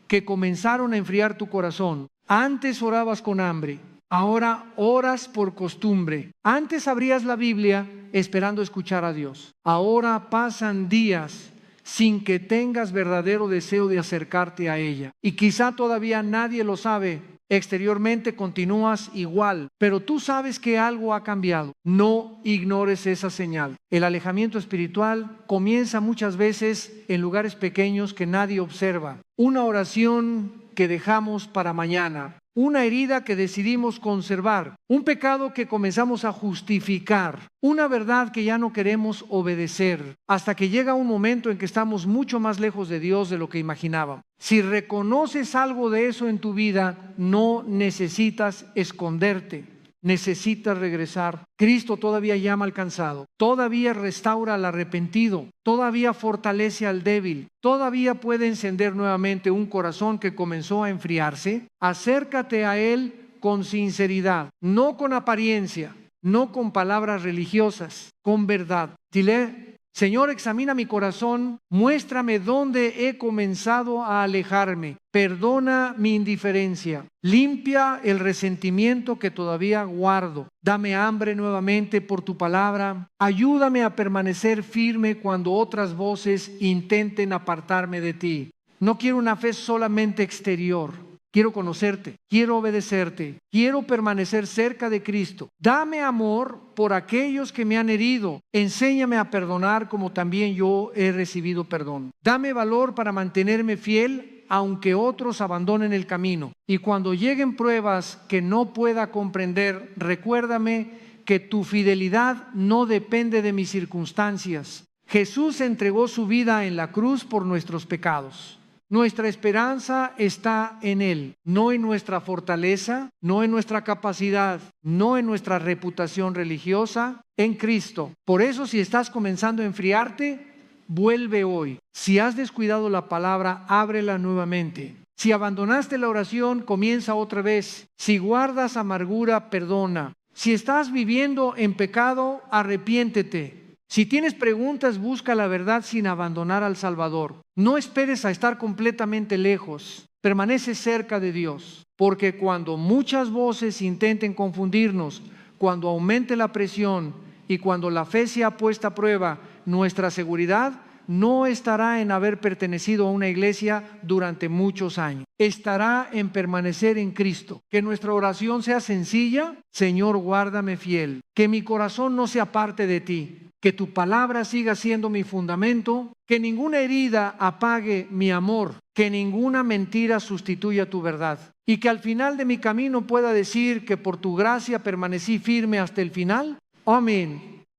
que comenzaron a enfriar tu corazón. Antes orabas con hambre, ahora oras por costumbre. Antes abrías la Biblia esperando escuchar a Dios. Ahora pasan días sin que tengas verdadero deseo de acercarte a ella. Y quizá todavía nadie lo sabe. Exteriormente continúas igual, pero tú sabes que algo ha cambiado. No ignores esa señal. El alejamiento espiritual comienza muchas veces en lugares pequeños que nadie observa. Una oración que dejamos para mañana. Una herida que decidimos conservar, un pecado que comenzamos a justificar, una verdad que ya no queremos obedecer, hasta que llega un momento en que estamos mucho más lejos de Dios de lo que imaginábamos. Si reconoces algo de eso en tu vida, no necesitas esconderte, necesitas regresar. Cristo todavía llama al cansado, todavía restaura al arrepentido, todavía fortalece al débil, todavía puede encender nuevamente un corazón que comenzó a enfriarse. Acércate a Él con sinceridad, no con apariencia, no con palabras religiosas, con verdad. Dile: Señor, examina mi corazón, muéstrame dónde he comenzado a alejarme, perdona mi indiferencia, limpia el resentimiento que todavía guardo, dame hambre nuevamente por tu palabra, ayúdame a permanecer firme cuando otras voces intenten apartarme de ti. No quiero una fe solamente exterior. Quiero conocerte, quiero obedecerte, quiero permanecer cerca de Cristo. Dame amor por aquellos que me han herido. Enséñame a perdonar como también yo he recibido perdón. Dame valor para mantenerme fiel aunque otros abandonen el camino. Y cuando lleguen pruebas que no pueda comprender, recuérdame que tu fidelidad no depende de mis circunstancias. Jesús entregó su vida en la cruz por nuestros pecados. Nuestra esperanza está en Él, no en nuestra fortaleza, no en nuestra capacidad, no en nuestra reputación religiosa, en Cristo. Por eso, si estás comenzando a enfriarte, vuelve hoy. Si has descuidado la palabra, ábrela nuevamente. Si abandonaste la oración, comienza otra vez. Si guardas amargura, perdona. Si estás viviendo en pecado, arrepiéntete. Si tienes preguntas, busca la verdad sin abandonar al Salvador. No esperes a estar completamente lejos. Permanece cerca de Dios, porque cuando muchas voces intenten confundirnos, cuando aumente la presión y cuando la fe sea puesta a prueba, nuestra seguridad no estará en haber pertenecido a una iglesia durante muchos años. Estará en permanecer en Cristo. Que nuestra oración sea sencilla: Señor, guárdame fiel. Que mi corazón no se aparte de ti. Que tu palabra siga siendo mi fundamento, que ninguna herida apague mi amor, que ninguna mentira sustituya tu verdad, y que al final de mi camino pueda decir que por tu gracia permanecí firme hasta el final. Amén.